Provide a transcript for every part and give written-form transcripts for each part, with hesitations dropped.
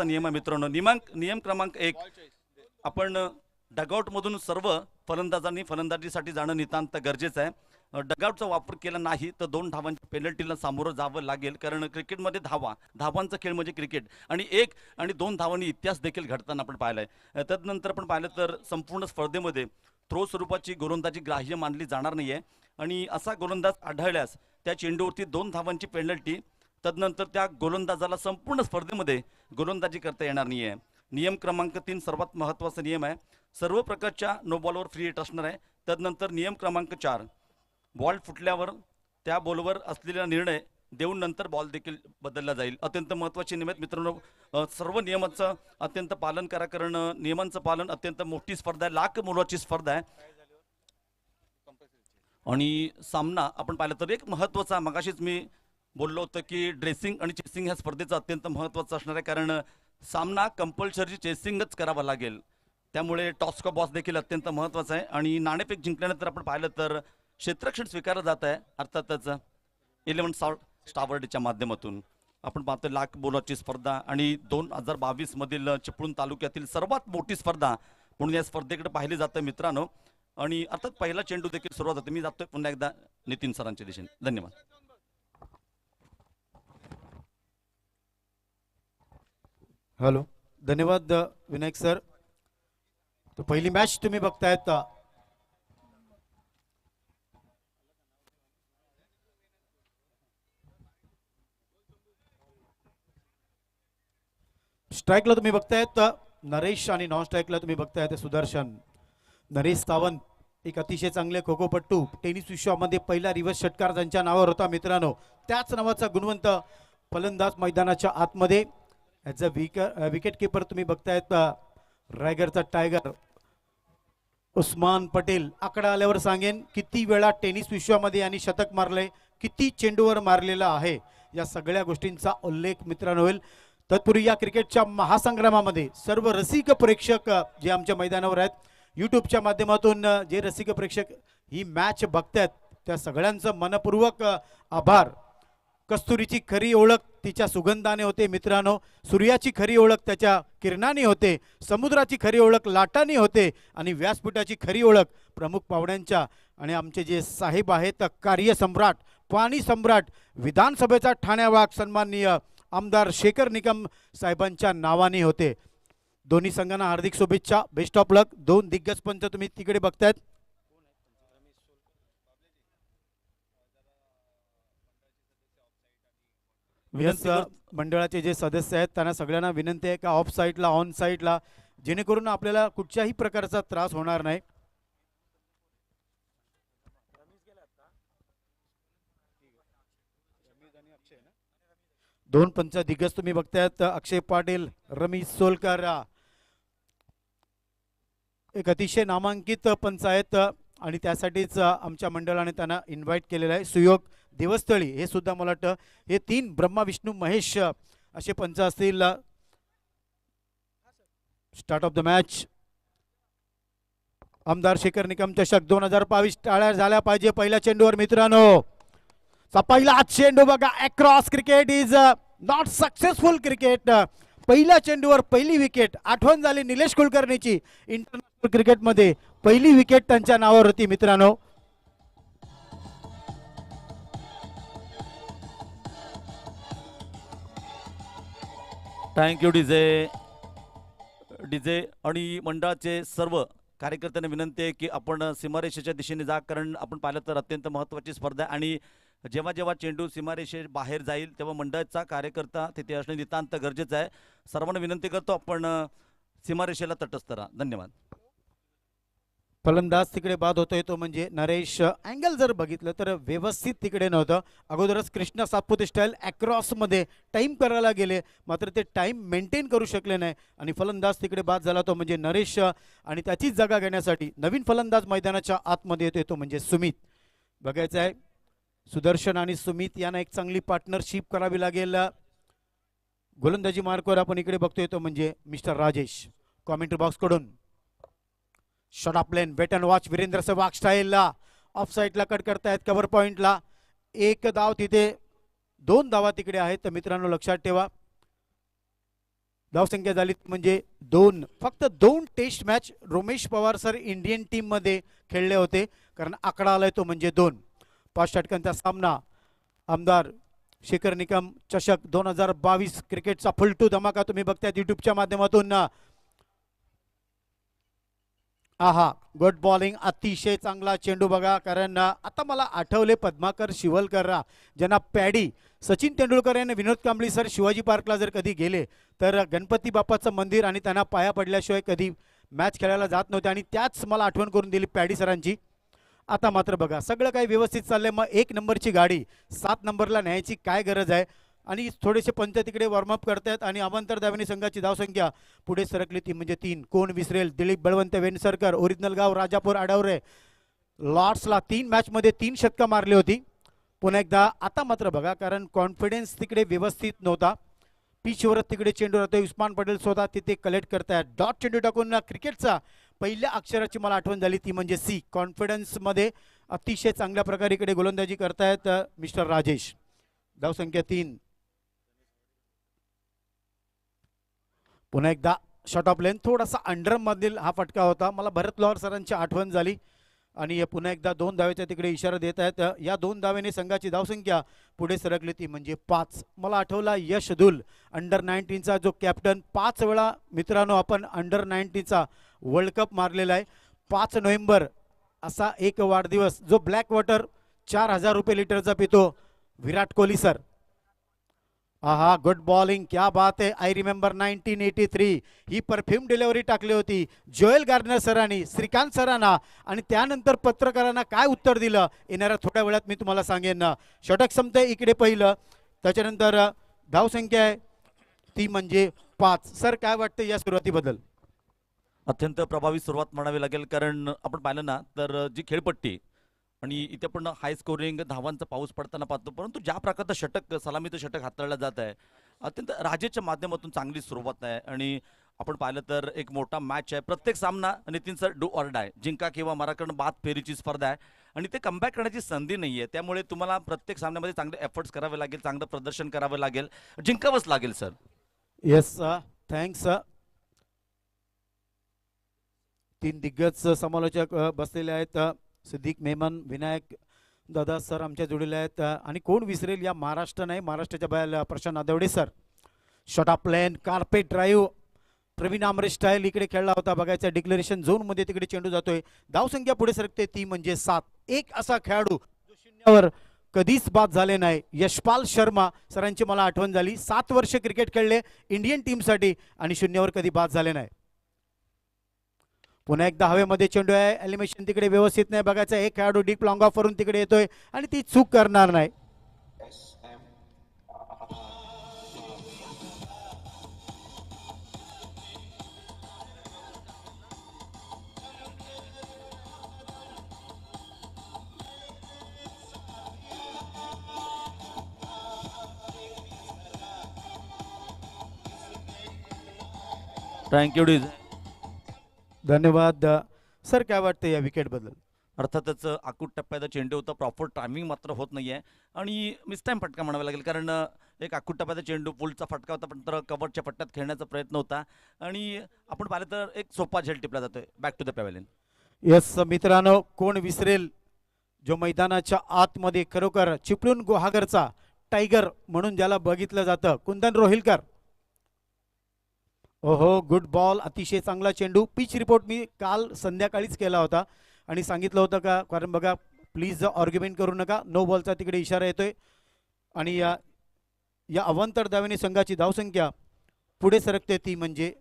महत्त्वाचा नियम आहे मित्रांनो. नियम क्रमांक 1, आपण डगआउटमधून सर्व फलंदाजांनी फलंदाजीसाठी जाणं नितांत गरजेचं आहे. डगआउटचा वापर केला नाही तर 2 धावांच्या पेनल्टीला सामोरं जावं लागेल, कारण क्रिकेटमध्ये धावांचा खेळ म्हणजे क्रिकेट, आणि 1 आणि 2 धावांनी इतिहास देखील घडताना आपण पाहिला आहे. त्यानंतर आपण पाहिलं तर संपूर्ण स्पर्धेमध्ये थ्रो स्वरूपाची गोलंदाजी ग्राह्य मानली जाणार नाही आहे, आणि असा गोलंदाज आढळल्यास त्या चेंडूवरती 2 धावांची पेनल्टी, तदनंतर त्या गोलंदाजाला संपूर्ण स्पर्धेमध्ये गोलंदाजी करता येणार नाही आहे. नियम क्रमांक 3 सर्वात महत्त्वाचा नियम आहे. सर्व प्रकारच्या नो बॉलवर फ्री हिट असणार आहे. तदनंतर नियम क्रमांक 4, बॉल फुटल्यावर त्या बॉलवर असलेला निर्णय देऊन नंतर बॉल देखील बदलला जाईल. अत्यंत महत्त्वाचे नियम आहेत मित्रांनो. सर्व नियमांचं अत्यंत पालन करा, कारण नियमांचं पालन अत्यंत मोठी स्पर्धा आहे, लाख मोलाची स्पर्धा आहे. आणि सामना आपण पाहिलं तर एक महत्त्वाचा, मगाशीच मी बोललो होतं की ड्रेसिंग आणि चेसिंग ह्या स्पर्धेचं अत्यंत महत्त्वाचं असणार आहे, कारण सामना कंपल्सरी चेसिंगच करावा लागेल. त्यामुळे टॉस का बॉस देखील अत्यंत महत्त्वाचा आहे. आणि नाणेफेक जिंकल्यानंतर आपण पाहिलं तर क्षेत्ररक्षण स्वीकारलं जात आहे, अर्थातच 11 स्टावर्डच्या माध्यमातून. आपण पाहतो लाख बोलाची स्पर्धा आणि 2022 मधील चिपळूण तालुक्यातील सर्वात मोठी स्पर्धा म्हणून या स्पर्धेकडे पाहिले जातं मित्रांनो. आणि अर्थात पहिला चेंडू देखील सुरुवात होते. मी जातोय पुन्हा एकदा नितीन सरांच्या दिशेने. धन्यवाद. हॅलो, धन्यवाद विनायक सर. तो पहिली मॅच तुम्ही बघतायत. स्ट्राईकला तुम्ही बघतायत नरेश आणि नॉन स्ट्राईकला तुम्ही बघतायत सुदर्शन. नरेश सावंत एक अतिशय चांगले खो खोपट्टू, टेनिस विश्वामध्ये पहिला रिव्हर्स षटकार त्यांच्या नावावर होता मित्रांनो. त्याच नावाचा गुणवंत फलंदाज मैदानाच्या आतमध्ये. ॲज अ विकेट कीपर तुम्ही बघतायत रायगडचा टायगर उस्मान पटेल. आकडा आल्यावर सांगेन किती वेळा टेनिस विश्वामध्ये यांनी शतक मारले, किती चेंडूवर मारलेला आहे, या सगळ्या गोष्टींचा उल्लेख मित्रांनो होईल. तत्पूर्वी या क्रिकेटच्या महासंग्रामामध्ये सर्व रसिक प्रेक्षक जे आमच्या मैदानावर आहेत, यूट्यूबच्या माध्यमातून जे रसिक प्रेक्षक ही मॅच बघतायत, त्या सगळ्यांचं मनपूर्वक आभार. कस्तुरीची खरी ओळख तिच्या सुगंधाने होते मित्रांनो. सूर्याची खरी ओळख त्याच्या किरणाने होते. समुद्राची खरी ओळख लाटांनी होते. आणि व्यासपीठाची खरी ओळख प्रमुख पाहुण्यांच्या आणि आमचे जे साहेब आहेत, कार्यसम्राट, पाणी सम्राट, विधानसभेचा ठाण्यावाग सन्माननीय आमदार शेखर निकम साहेबांच्या नावाने होते. दोन्ही संघांना हार्दिक शुभेच्छा, बेस्ट ऑफ लक. 2 दिग्गज पंच तुम्ही तिकडे बघतायत. मंडळाचे जे सदस्य आहेत त्यांना सगळ्यांना विनंती आहे का ऑफ साईडला, ऑन साईडला, जेणेकरून आपल्याला कुठच्याही प्रकारचा त्रास होणार नाही. दोन पंच दिग्गज तुम्ही बघतायत, अक्षय पाटील, रमेश सोलकर. एक अतिशय नामांकित पंच आहेत आणि त्यासाठीच आमच्या मंडळाने त्यांना इन्व्हाइट केलेलं आहे. सुयोग देवस्थळी हे सुद्धा मला वाटतं हे 3 ब्रह्मा विष्णू महेश असे पंच असतील. Start of the match. आमदार शेखर निकम चषक 2022 टाळ्या झाल्या पाहिजे पहिल्या चेंडूवर मित्रांनो. पहिला चेंडू बघा, across cricket is not successful cricket. पहिल्या चेंडूवर पहिली विकेट. आठवण झाली निलेश कुलकर्णीची. इंटरनॅशनल क्रिकेटमध्ये पहिली विकेट त्यांच्या नावावर होती मित्रांनो. थँक्यू डीजे आणि मंडळाचे सर्व कार्यकर्त्यांना विनंती आहे की आपण सीमारेषेच्या दिशेने जा, कारण आपण पाहिलं तर अत्यंत महत्त्वाची स्पर्धा आहे. आणि जेव्हा जेव्हा चेंडू सीमारेषे बाहेर जाईल तेव्हा मंडळाचा कार्यकर्ता तिथे असणे नितांत गरजेचं आहे. सर्वांना विनंती करतो आपण सीमारेषेला तटस्थ राहा. धन्यवाद. फलंदाज तिकडे बाद होतोय तो म्हणजे नरेश. अँगल जर बघितलं तर व्यवस्थित तिकडे नव्हतं. अगोदरच कृष्णा सातपुते स्टाईल ॲक्रॉसमध्ये टाईम करायला गेले, मात्र ते टाईम मेंटेन करू शकले नाही आणि फलंदाज तिकडे बाद झाला तो म्हणजे नरेश. आणि त्याचीच जागा घेण्यासाठी नवीन फलंदाज मैदानाच्या आतमध्ये येतोय तो म्हणजे सुमित. बघायचं आहे सुदर्शन आणि सुमित यांना एक चांगली पार्टनरशिप करावी लागेल. गोलंदाजी मार्कवर आपण इकडे बघतोय तो म्हणजे मिस्टर राजेश. कॉमेंट्री बॉक्सकडून shot of plane, wait and watch. Virender Sehwag स्टाईलला ऑफ साईडला कट करतायत कव्हर पॉइंटला. 1 धाव तिथे, 2 धावा तिकडे आहेत. तर मित्रांनो लक्षात ठेवा धावसंख्या झाली म्हणजे 2. फक्त 2 test match Romesh Powar sir Indian team मध्ये खेळले होते, कारण आकडा आलाय तो म्हणजे 2. 5 षटकांचा सामना आमदार शेखर निकम चषक 2022 क्रिकेटचा फुलटू धमाका तुम्ही बघताय युट्यूबच्या माध्यमातून. आहा, गुड बॉलिंग, अतिशय चांगला चेंडू बघा, कारण आता मला आठवले पद्माकर शिवलकर ज्यांना पॅडी सचिन तेंडुलकर यांनी विनोद कांबळी सर शिवाजी पार्कला जर कधी गेले तर गणपती बाप्पाचं मंदिर आणि त्यांना पाया पडल्याशिवाय कधी मॅच खेळायला जात नव्हते, आणि त्याच मला आठवण करून दिली पॅडी सरांची. आता मात्र बघा सगळं काही व्यवस्थित चाललंय. मग 1 नंबरची गाडी 7 नंबरला न्यायची काय गरज आहे, आणि थोडेसे पंच तिकडे वॉर्मअप करतायत आणि अवांतर धावनी संघाची धावसंख्या पुढे सरकली ती म्हणजे 3. कोण विसरेल, दिलीप बळवंत वेनसरकर ओरिजिनल गाव राजापूर आडवरे लॉर्ड्सला 3 मॅचमध्ये 3 शतकं मारली होती. पुन्हा एकदा आता मात्र बघा, कारण कॉन्फिडन्स तिकडे व्यवस्थित नव्हता. पिचवर तिकडे चेंडू राहतोय, उस्मान पटेल स्वतः तिथे कलेक्ट करतायत. डॉट चेंडू टाकून क्रिकेटचा पहिल्या अक्षराची मला आठवण झाली ती म्हणजे सी. कॉन्फिडन्स मध्ये अतिशय चांगल्या प्रकारे इकडे गोलंदाजी करतायत मिस्टर राजेश. धावसंख्या 3. पुन्हा एकदा शॉट ऑफ लेन, थोडासा अंडर मधील हा फटका होता. मला भरत लॉर सरांची आठवण झाली, आणि पुन्हा एकदा 2 धावेचा तिकडे इशारा देत आहेत. या 2 धावेने संघाची धावसंख्या पुढे सरकली ती म्हणजे 5. मला आठवला यश दुल अंडर 19चा जो कॅप्टन, 5 वेळा मित्रांनो आपण अंडर 19चा वर्ल्ड कप मारलेला आहे. 5 नोव्हेंबर असा एक वाढदिवस जो ब्लॅक वॉटर 4000 रुपये लिटरचा पितो विराट कोहली सर. आहा, गुड बॉलिंग, क्या बात है. I remember 1983 he perfume delivery टाकली होती जोएल गार्डनर सरांनी श्रीकांत सरांना, आणि त्यानंतर पत्रकारांना काय उत्तर दिलं येणाऱ्या थोड्या वेळात मी तुम्हाला सांगेन. षटक संपते इकडे पहिलं, त्याच्यानंतर धावसंख्या आहे ती म्हणजे 5. सर काय वाटतं या सुरुवातीबद्दल? अत्यंत प्रभावी सुरुवात म्हणावी लागेल, कारण आपण पाहिलं ना तर जी खेळपट्टी आणि इथे पण हाय स्कोरिंग धावांचा पाऊस पडताना पाहतो, परंतु ज्या प्रकारचं षटक सलामीचं षटक हाताळलं जात आहे अत्यंत राजेच्या माध्यमातून चांगली सुरुवात आहे. आणि आपण पाहिलं तर एक मोठा मॅच आहे. प्रत्येक सामना Nitin sir do or die, जिंका किंवा मरा, कारण बाद फेरीची स्पर्धा आहे आणि ते कमबॅक करण्याची संधी नाही आहे. त्यामुळे तुम्हाला प्रत्येक सामन्यामध्ये चांगले एफर्ट्स करावे लागेल, चांगलं प्रदर्शन करावं लागेल, जिंकावंच लागेल सर. Yes, thanks. 3 दिग्गज समालोचक बसलेले आहेत. सिद्दीक मेमन, विनायक दादा सर आमच्या जोडीला आहेत, आणि कोण विसरेल या महाराष्ट्र नाही महाराष्ट्राच्या बाहेर Prashant Nadewade sir. Shot of plane, carpet drive, Pravin Amre style इकडे खेळला होता बघायचा. डिक्लेरेशन झोन मध्ये तिकडे चेंडू जातोय. धावसंख्या पुढे सरकते ती म्हणजे 7. एक असा खेळाडू जो शून्यावर कधीच बाद झाले नाही, यशपाल शर्मा सरांची मला आठवण झाली. 7 वर्ष क्रिकेट खेळले इंडियन टीमसाठी आणि शून्यावर कधी बाद झाले नाही. पुन्हा एकदा हवेमध्ये चेंडू आहे, एलिमिनेशन तिकडे व्यवस्थित नाही बघायचं. एक खेळाडू डीप लॉंग ऑफ वरून तिकडे येतोय आणि ती चूक करणार नाही. Thank you D. धन्यवाद सर. काय वाटतं या विकेट बद्दल? अर्थातच आकूट टप्प्याचा चेंडू होता, प्रॉपर टायमिंग मात्र होत नाहीये आणि मिस टाइम फटका म्हणावा लागेल, कारण एक आकूट टप्प्याचा चेंडू पुलचा फटका होता, पण तर कव्हरच्या पट्ट्यात खेळण्याचा प्रयत्न होता आणि आपण पाहिलं तर एक सोपा झेल टिपला जातोय. Back to the pavilion. Yes मित्रांनो, कोण विसरेल जो मैदानाच्या आतमध्ये खरोखर चिपळूण गुहागरचा टायगर म्हणून ज्याला बघितलं जातं, कुंदन रोहिलकर. ओहो, गुड बॉल, अतिशय चांगला चेंडू. पिच रिपोर्ट मी काल संध्याकाळीच केला होता आणि सांगितलं होतं का, कारण बघा प्लीज आर्ग्युमेंट करू नका, नो बॉलचा तिकडे इशारा येतोय. आणि या अवांतर धावेने संघाची धावसंख्या पुढे सरकते ती म्हणजे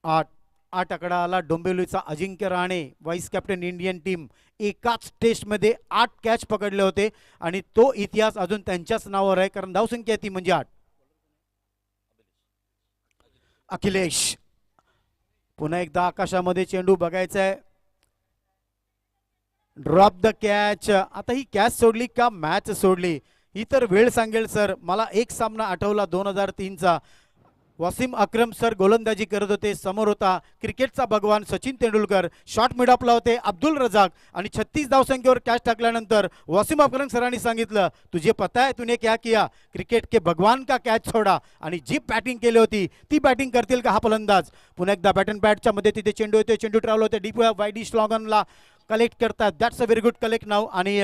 8. 8 आकडा आला. डोंबिवलीचा Ajinkya Rane, vice captain Indian team, एकाच टेस्टमध्ये 8 कॅच पकडले होते आणि तो इतिहास अजून त्यांच्याच नावावर आहे, कारण धावसंख्या ती म्हणजे 8. अखिलेश, पुन्हा एकदा आकाशामध्ये चेंडू बघायचा आहे. Drop the catch. आता ही कॅच सोडली का मॅच सोडली ही तर वेळ सांगेल सर. मला एक सामना आठवला 2003चा, वसीम अक्रम सर गोलंदाजी करत होते. समोर होता क्रिकेटचा भगवान सचिन तेंडुलकर. शॉट मिड ऑफला होते अब्दुल रजाक आणि 36 धावसंख्येवर कॅच टाकल्यानंतर वसीम अक्रम सरांनी सांगितलं, तुझे पता है तूने क्या किया, क्रिकेट के भगवान का कॅच छोडा. आणि जी बॅटिंग केली होती ती बॅटिंग करतील का हा फलंदाज. पुन्हा एकदा बॅट अँड बॅटच्या मध्ये तिथे चेंडू येतोय. चेंडू ट्रॅव्हल होते डीप वाईडी स्लॉगनला कलेक्ट करतात. That's a very good collect नाव. आणि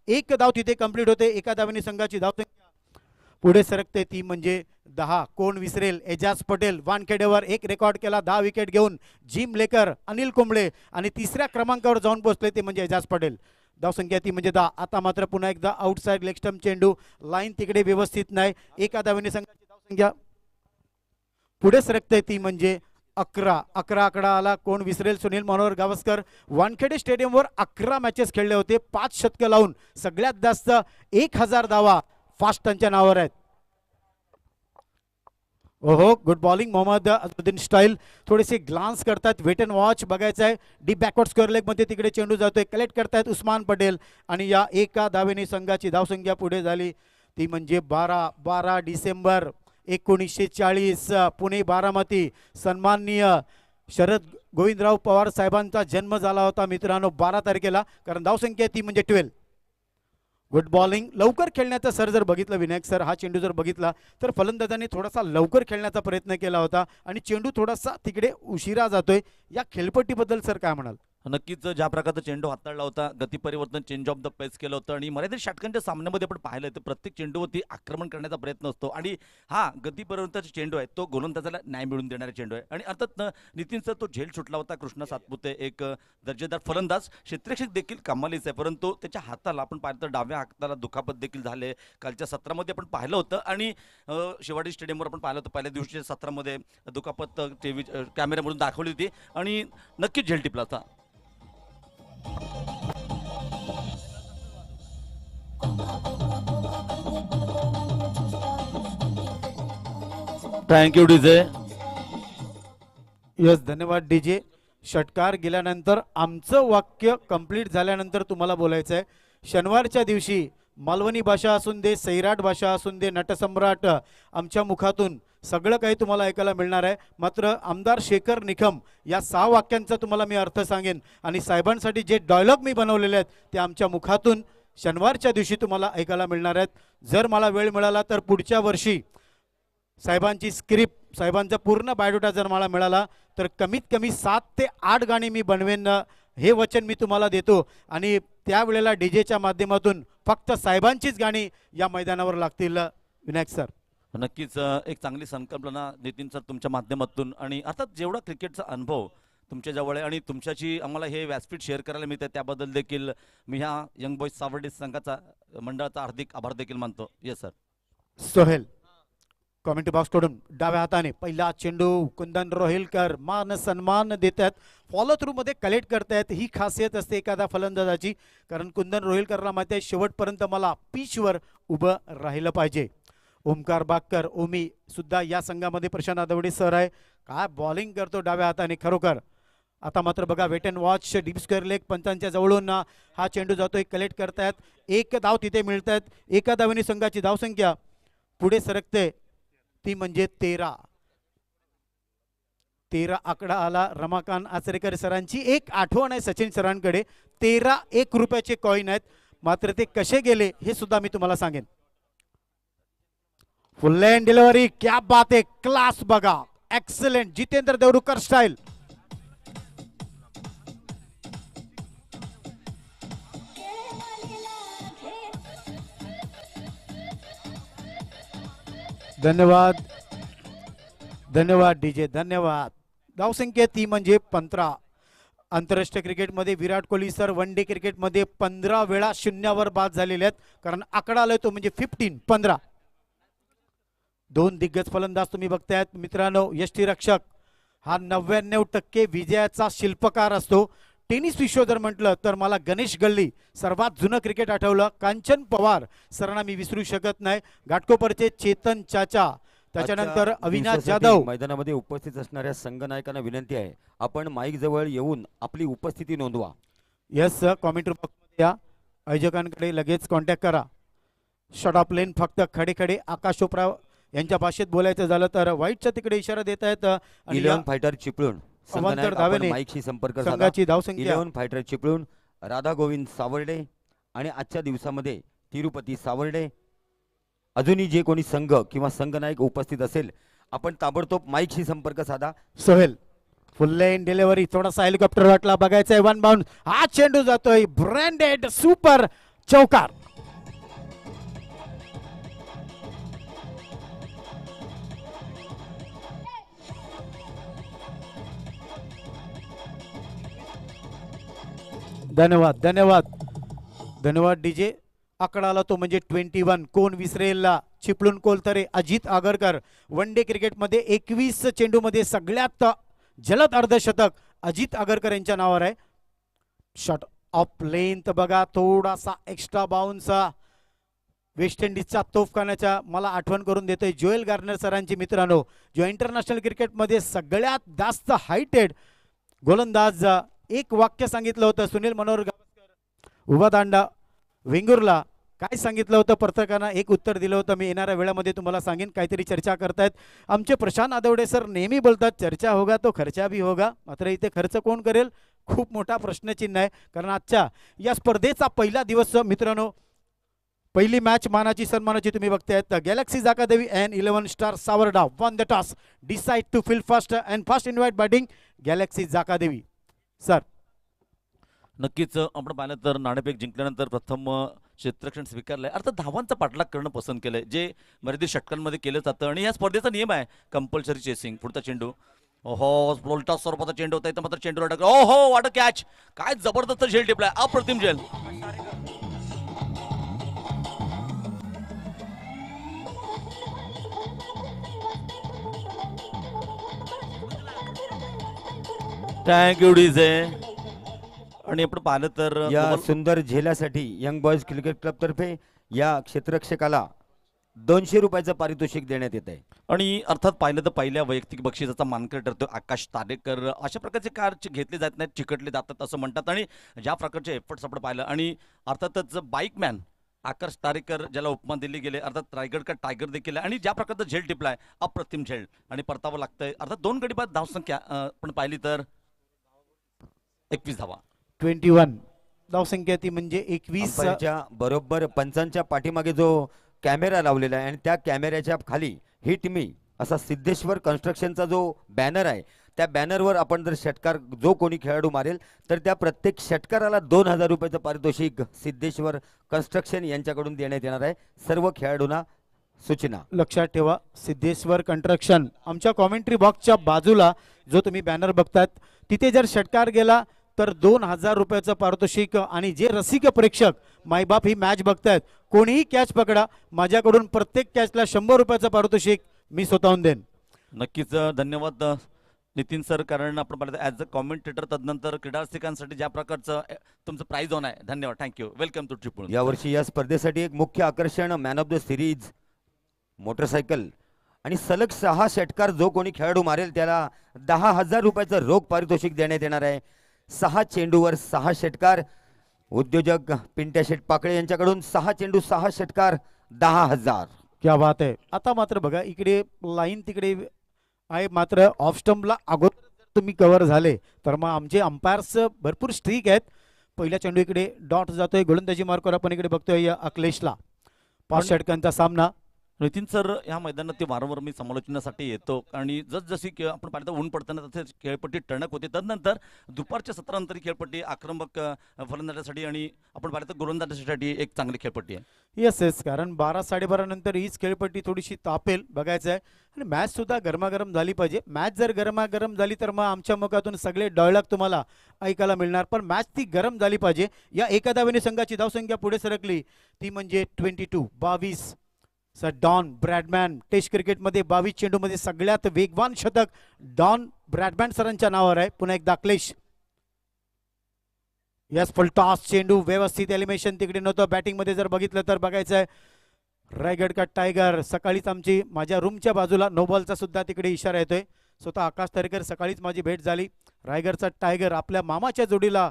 एक धाव तिथे कंप्लीट होते. एका धावेने संघाची धावसंख्या पुढे सरकते ती म्हणजे 10. कोण विसरेल, एजाज पटेल वानखेडेवर एक रेकॉर्ड केला 10 विकेट घेऊन. जिम लेकर, अनिल कुंबळे आणि तिसऱ्या क्रमांकावर जाऊन पोहोचले ते म्हणजे एजाज पटेल. धावसंख्या ती म्हणजे 10. आता मात्र पुन्हा एकदा आउटसाइड लेग स्टंप चेंडू, लाईन तिकडे व्यवस्थित नाही. एका धावेने संघाची धावसंख्या पुढे सरकते ती म्हणजे 11. 11 आकडा आला. कोण विसरेल, सुनील मनोहर गावस्कर. वानखेडे स्टेडियमवर 11 मॅचेस खेळले होते. 5 शतकं लावून सगळ्यात जास्त 1000 धावा फास्ट त्यांच्या नावावर आहेत. ओहो, good bowling Mohammad Azharuddin style. थोडेसे ग्लान्स करतात, वेट अँड वॉच बघायचं आहे. डीप बॅकवर्ड स्क्वेअर लेग मध्ये तिकडे चेंडू जातोय. कलेक्ट करतायत उस्मान पटेल आणि या एका धावेने संघाची धावसंख्या पुढे झाली ती म्हणजे 12. 12 डिसेंबर 1940 पुणे बारामती. सन्माननीय शरद गोविंदराव पवार साहेबांचा जन्म झाला होता मित्रांनो 12 तारखेला. कारण धावसंख्या ती म्हणजे 12. Good bowling. लवकर खेळण्याचा सर जर बघितलं विनायक सर, हा चेंडू जर बघितला तर फलंदाजांनी थोडासा लवकर खेळण्याचा प्रयत्न केला होता आणि चेंडू थोडासा तिकडे उशिरा जातोय. या खेळपट्टीबद्दल सर काय म्हणाल. नक्कीच ज्या प्रकारचा चेंडू हाताळला होता, गती परिवर्तन, चेंज ऑफ द पेस केलं होतं आणि मर्यादित षटकांच्या सामन्यामध्ये आपण पाहिलं तर प्रत्येक चेंडूवरती आक्रमण करण्याचा प्रयत्न असतो आणि हा गती परिवर्तनाचा चेंडू आहे तो गोलंदाजाला न्याय मिळवून देणारा चेंडू आहे. आणि अर्थात नितीन सर तो झेल सुटला होता. कृष्णा सातपुते एक दर्जेदार फलंदाज, क्षेत्ररक्षक देखील कमालीच आहे, परंतु त्याच्या हाताला आपण पाहिलं तर डाव्या हाताला दुखापत देखील झाले. कालच्या सत्रामध्ये आपण पाहिलं होतं आणि शिवाजी स्टेडियमवर आपण पाहिलं होतं पहिल्या दिवशीच्या सत्रामध्ये दुखापत टीव्ही कॅमेऱ्यामधून दाखवली होती आणि नक्कीच झेल टिपला होता. Thank you DJ. यस, धन्यवाद डीजे. षटकार गेल्यानंतर आमचं वाक्य कंप्लीट झाल्यानंतर तुम्हाला बोलायचं आहे. शनिवारच्या दिवशी मालवणी भाषा असून दे, सैराट भाषा असून दे, नटसम्राट, आमच्या मुखातून सगळं काही तुम्हाला ऐकायला मिळणार आहे. मात्र आमदार शेखर निकम या 6 वाक्यांचा तुम्हाला मी अर्थ सांगेन आणि साहेबांसाठी जे डायलॉग मी बनवलेले आहेत ते आमच्या मुखातून शनिवारच्या दिवशी तुम्हाला ऐकायला मिळणार आहेत. जर मला वेळ मिळाला तर पुढच्या वर्षी साहेबांची स्क्रिप्ट, साहेबांचा पूर्ण बायोडाटा जर मला मिळाला तर कमीत कमी 7 ते 8 गाणी मी बनवेन, हे वचन मी तुम्हाला देतो. आणि त्यावेळेला डीजेच्या माध्यमातून फक्त साहेबांचीच गाणी या मैदानावर लागतील. विनायक सर, नक्कीच एक चांगली संकल्पना नितीन सर तुमच्या माध्यमातून आणि अर्थात जेवढा क्रिकेटचा अनुभव तुमच्या जवळ आहे आणि तुमच्याशी आम्हाला हे व्यासपीठ शेअर करायला मिळतं त्याबद्दल देखील मी ह्या यंग बॉईज सावर्डे संघाचा मंडळाचा हार्दिक आभार देखील मानतो. Yes sir. Sohail commentary box कडून डाव्या हाताने पहिला चेंडू कुंदन रोहिलकर मान सन्मान देतात. फॉलो थ्रू मध्ये कलेक्ट करतायत. ही खासियत असते एखाद्या फलंदाजाची, कारण कुंदन रोहिलकरला माहिती आहे शेवटपर्यंत मला पिचवर उभं राहिलं पाहिजे. ओमकार बागकर ओमी सुद्धा या संघामध्ये प्रशांत आदवडे सर आहे. काय बॉलिंग करतो डाव्या हाताने खरोखर. आता मात्र बघा wait and watch deep square leg पंचांच्या जवळून हा चेंडू जातोय. कलेक्ट करतायत. एक धाव तिथे मिळतात. एका धावेने संघाची धावसंख्या पुढे सरकते ती म्हणजे 13. 13 आकडा आला. रमाकांत आचरेकर सरांची एक आठवण आहे सचिन सरांकडे. 13 1 रुपयाचे कॉइन आहेत, मात्र ते कसे गेले हे सुद्धा मी तुम्हाला सांगेन. फुल लँड डिलिव्हरी, क्या बात आहे, क्लास बघा, एक्सलेंट. जितेंद्र देवरुकर स्टाईल. धन्यवाद, धन्यवाद डीजे, धन्यवाद. धावसंख्या ती म्हणजे 15. आंतरराष्ट्रीय क्रिकेटमध्ये Virat Kohli sir one day क्रिकेटमध्ये 15 वेळा शून्यावर बाद झालेले आहेत, कारण आकडा आलाय तो म्हणजे 15. 2 दिग्गज फलंदाज तुम्ही बघतायत मित्रांनो. यष्टीरक्षक हा 99% विजयाचा शिल्पकार असतो. टेनिस विश्व जर म्हटलं तर मला गणेश गल्ली सर्वात जुनं क्रिकेट आठवलं. कांचन पवार सरांना मी विसरू शकत नाही. घाटकोपरचे चेतन चाचा, त्याच्यानंतर अविनाश जाधव. मैदानामध्ये उपस्थित असणाऱ्या संघनायकांना विनंती आहे, आपण माईक जवळ येऊन आपली उपस्थिती नोंदवा. यस सर, कॉमेंट्री बॉक्समध्ये या. आयोजकांकडे लगेच कॉन्टॅक्ट करा. शॉट ऑफ लेन फक्त खडे खडे आकाश चोप्रा यांच्या भाषेत बोलायचं झालं तर व्हाईटच्या तिकडे इशारा देत आहेत आणि या 11 फायटर चिपळूण अवांतर संघनायक धावेने आपण माईकशी संपर्क साधा. संघाची धावसंख्या 11 फायटर चिपळूण राधा गोविंद सावर्डे आणि आजच्या दिवसामध्ये तिरुपती सावर्डे अजूनही जे कोणी संघ किंवा संघनायक उपस्थित असेल आपण ताबडतोब माईकशी संपर्क साधा. सोहेल फुल लाईन डिलिव्हरी, थोडासा हेलिकॉप्टर वाटला, बघायचंय वन बाउंड, हा चेंडू जातोय ब्रँडेड सुपर चौकार. धन्यवाद धन्यवाद धन्यवाद डीजे. आकडा आला तो म्हणजे 21. कोण विसरेल? चिपळूण कोलतरे अजित आगरकर. वन डे क्रिकेटमध्ये 21 चेंडूमध्ये सगळ्यात जलद अर्धशतक अजित आगरकर यांच्या नावावर आहे. शॉट ऑफ लेंथ बघा, थोडासा एक्स्ट्रा बाउन्स. वेस्ट इंडिजच्या तोफखान्याच्या मला आठवण करून देतोय जोएल गार्नर सरांची मित्रांनो, जो इंटरनॅशनल क्रिकेटमध्ये सगळ्यात जास्त हायटेड गोलंदाज. एक वाक्य सांगितलं होतं सुनील मनोहर गावस्कर उभा दांडा वेंगुर्ला, काय सांगितलं होतं पत्रकारांना? एक उत्तर दिलं होतं, मी येणाऱ्या वेळामध्ये तुम्हाला सांगेन. काहीतरी चर्चा करतायत आमचे प्रशांत आदवडे सर, नेहमी बोलतात चर्चा होगा तो खर्चा भी होगा. मात्र इथे खर्च कोण करेल? खूप मोठा प्रश्नचिन्ह आहे. कारण आजच्या या स्पर्धेचा पहिला दिवस मित्रांनो, पहिली मॅच मानाची सन्मानाची तुम्ही बघतायत. Galaxy Jakadevi and 11 star Savarda won the toss, decide to field first and first invite batting Galaxy Jakadevi. Sir नक्कीच आपण पाहिलं तर नाणेफेक जिंकल्यानंतर प्रथम क्षेत्ररक्षण स्वीकारलंय, अर्थात धावांचा पाठलाग करणं पसंत केलंय, जे मर्यादित षटकांमध्ये केलं जातं आणि या स्पर्धेचा नियम आहे कंपल्सरी चेसिंग. पुढचा चेंडू, ओहो लोल्टा स्वरूपाचा चेंडू होता, इथं मात्र चेंडू अडकला. ओहो वाट कॅच, काय जबरदस्त झेल टिपलाय, अप्रतिम झेल. Thank you DJ. आणि आपण पाहिलं तर या सुंदर झेल्यासाठी यंग बॉयज क्रिकेट क्लब तर्फे या क्षेत्ररक्षकाला 200 रुपयाचं पारितोषिक देण्यात येत आहे. आणि अर्थात पाहिलं तर पहिल्या वैयक्तिक बक्षिसाचा मानकरी ठरतो आकाश तारेकर. अशा प्रकारचे कार्य घेतले जात नाहीत, चिकटले जातात असं म्हणतात. आणि ज्या प्रकारचे एफर्ट्स आपण पाहिलं, आणि अर्थातच बाईकमॅन आकाश तारेकर ज्याला उपमान दिली गेले, अर्थात रायगड का टायगर देखील आहे. आणि ज्या प्रकारचा झेल टिपलाय, अप्रतिम झेल, आणि परतावं लागतंय. अर्थात 2 गडी बाद धावसंख्या आपण पाहिली तर 21 धावा. 21 धावसंख्या ती म्हणजे 21. अंपायरच्या बरोबर पंचांच्या पाठीमागे जो कॅमेरा लावलेला आहे आणि त्या कॅमेऱ्याच्या खाली हिट मी असा सिद्धेश्वर कन्स्ट्रक्शनचा जो बॅनर आहे, त्या बॅनरवर आपण जर षटकार जो कोणी खेळाडू मारेल तर त्या प्रत्येक षटकाराला 2000 रुपयाचं पारितोषिक सिद्धेश्वर कन्स्ट्रक्शन यांच्याकडून देण्यात येणार आहे. सर्व खेळाडूंना सूचना. लक्षात ठेवा, सिद्धेश्वर कंस्ट्रक्शन. आमच्या कॉमेंट्री बॉक्सच्या बाजूला जो तुम्ही बॅनर बघतात तिथे जर षटकार गेला तर 2000 रुपयाचं पारितोषिक. आणि जे रसिक प्रेक्षक मायबाप ही मॅच बघतायत, कोणीही कॅच पकडा, माझ्याकडून प्रत्येक कॅचला 100 रुपयाचं पारितोषिक मी स्वतःहून देईन. नक्कीच धन्यवाद नितीन सर, कारण आपण पाहिलं ॲज अ कॉमेंटेटर तदनंतर क्रीडा रसिकांसाठी ज्या प्रकारचं तुमचं प्राइज ऑन आहे. धन्यवाद, थँक्यू, वेलकम टू चिपळूण. यावर्षी या स्पर्धेसाठी एक मुख्य आकर्षण man of the series motorcycle आणि सलग 6 षटकार जो कोणी खेळाडू मारेल त्याला 10,000 रुपयाचं रोख पारितोषिक देण्यात येणार आहे. 6 चेंडूवर 6 षटकार. उद्योजक पिंट्या शेट पाकळे यांच्याकडून 6 चेंडू 6 षटकार 10,000. क्या बात आहे. आता मात्र बघा इकडे लाईन तिकडे आहे, मात्र ऑफ स्टंपला अगोदर जर तुम्ही कव्हर झाले तर मग आमचे अंपायर्स भरपूर स्ट्रिक आहेत. पहिल्या चेंडू इकडे डॉट जातोय, गोलंदाजी मार्कवर आपण इकडे बघतोय अखिलेशला. 5 षटकांचा सामना. नितीन सर, ह्या मैदानात ते वारंवार मी समालोचनासाठी येतो आणि जसजशी आपण पाहिलं ऊन पडताना तसे खेळपट्टी टणक होते. तदनंतर दुपारच्या सत्रानंतर खेळपट्टी आक्रमक फलंदाजासाठी आणि आपण पाहिलं तर गोलंदाजासाठी एक चांगली खेळपट्टी आहे. येस येस, कारण 12-12:30 नंतर हीच खेळपट्टी थोडीशी तापेल, बघायचं आहे. आणि मॅच सुद्धा गरमागरम झाली पाहिजे. मॅच जर गरमागरम झाली तर मग आमच्या मुखातून सगळे डायलॉग तुम्हाला ऐकायला मिळणार, पण मॅच ती गरम झाली पाहिजे. या एका धावेने संघाची धावसंख्या पुढे सरकली, ती म्हणजे 22. सर डॉन ब्रॅडमॅन टेस्ट क्रिकेटमध्ये 22 चेंडूमध्ये सगळ्यात वेगवान शतक डॉन ब्रॅडमॅन सरांच्या नावावर आहे. पुन्हा एकदा अखिलेश. यस, फुल टॉस चेंडू, व्यवस्थित एलिमिनेशन तिकडे नव्हतं. बॅटिंगमध्ये जर बघितलं तर बघायचं आहे रायगड का टायगर. सकाळीच आमची माझ्या रूमच्या बाजूला नो बॉलचा सुद्धा तिकडे इशारा येतोय. स्वतः आकाश तारेकर सकाळीच माझी भेट झाली. रायगडचा टायगर आपल्या मामाच्या जोडीला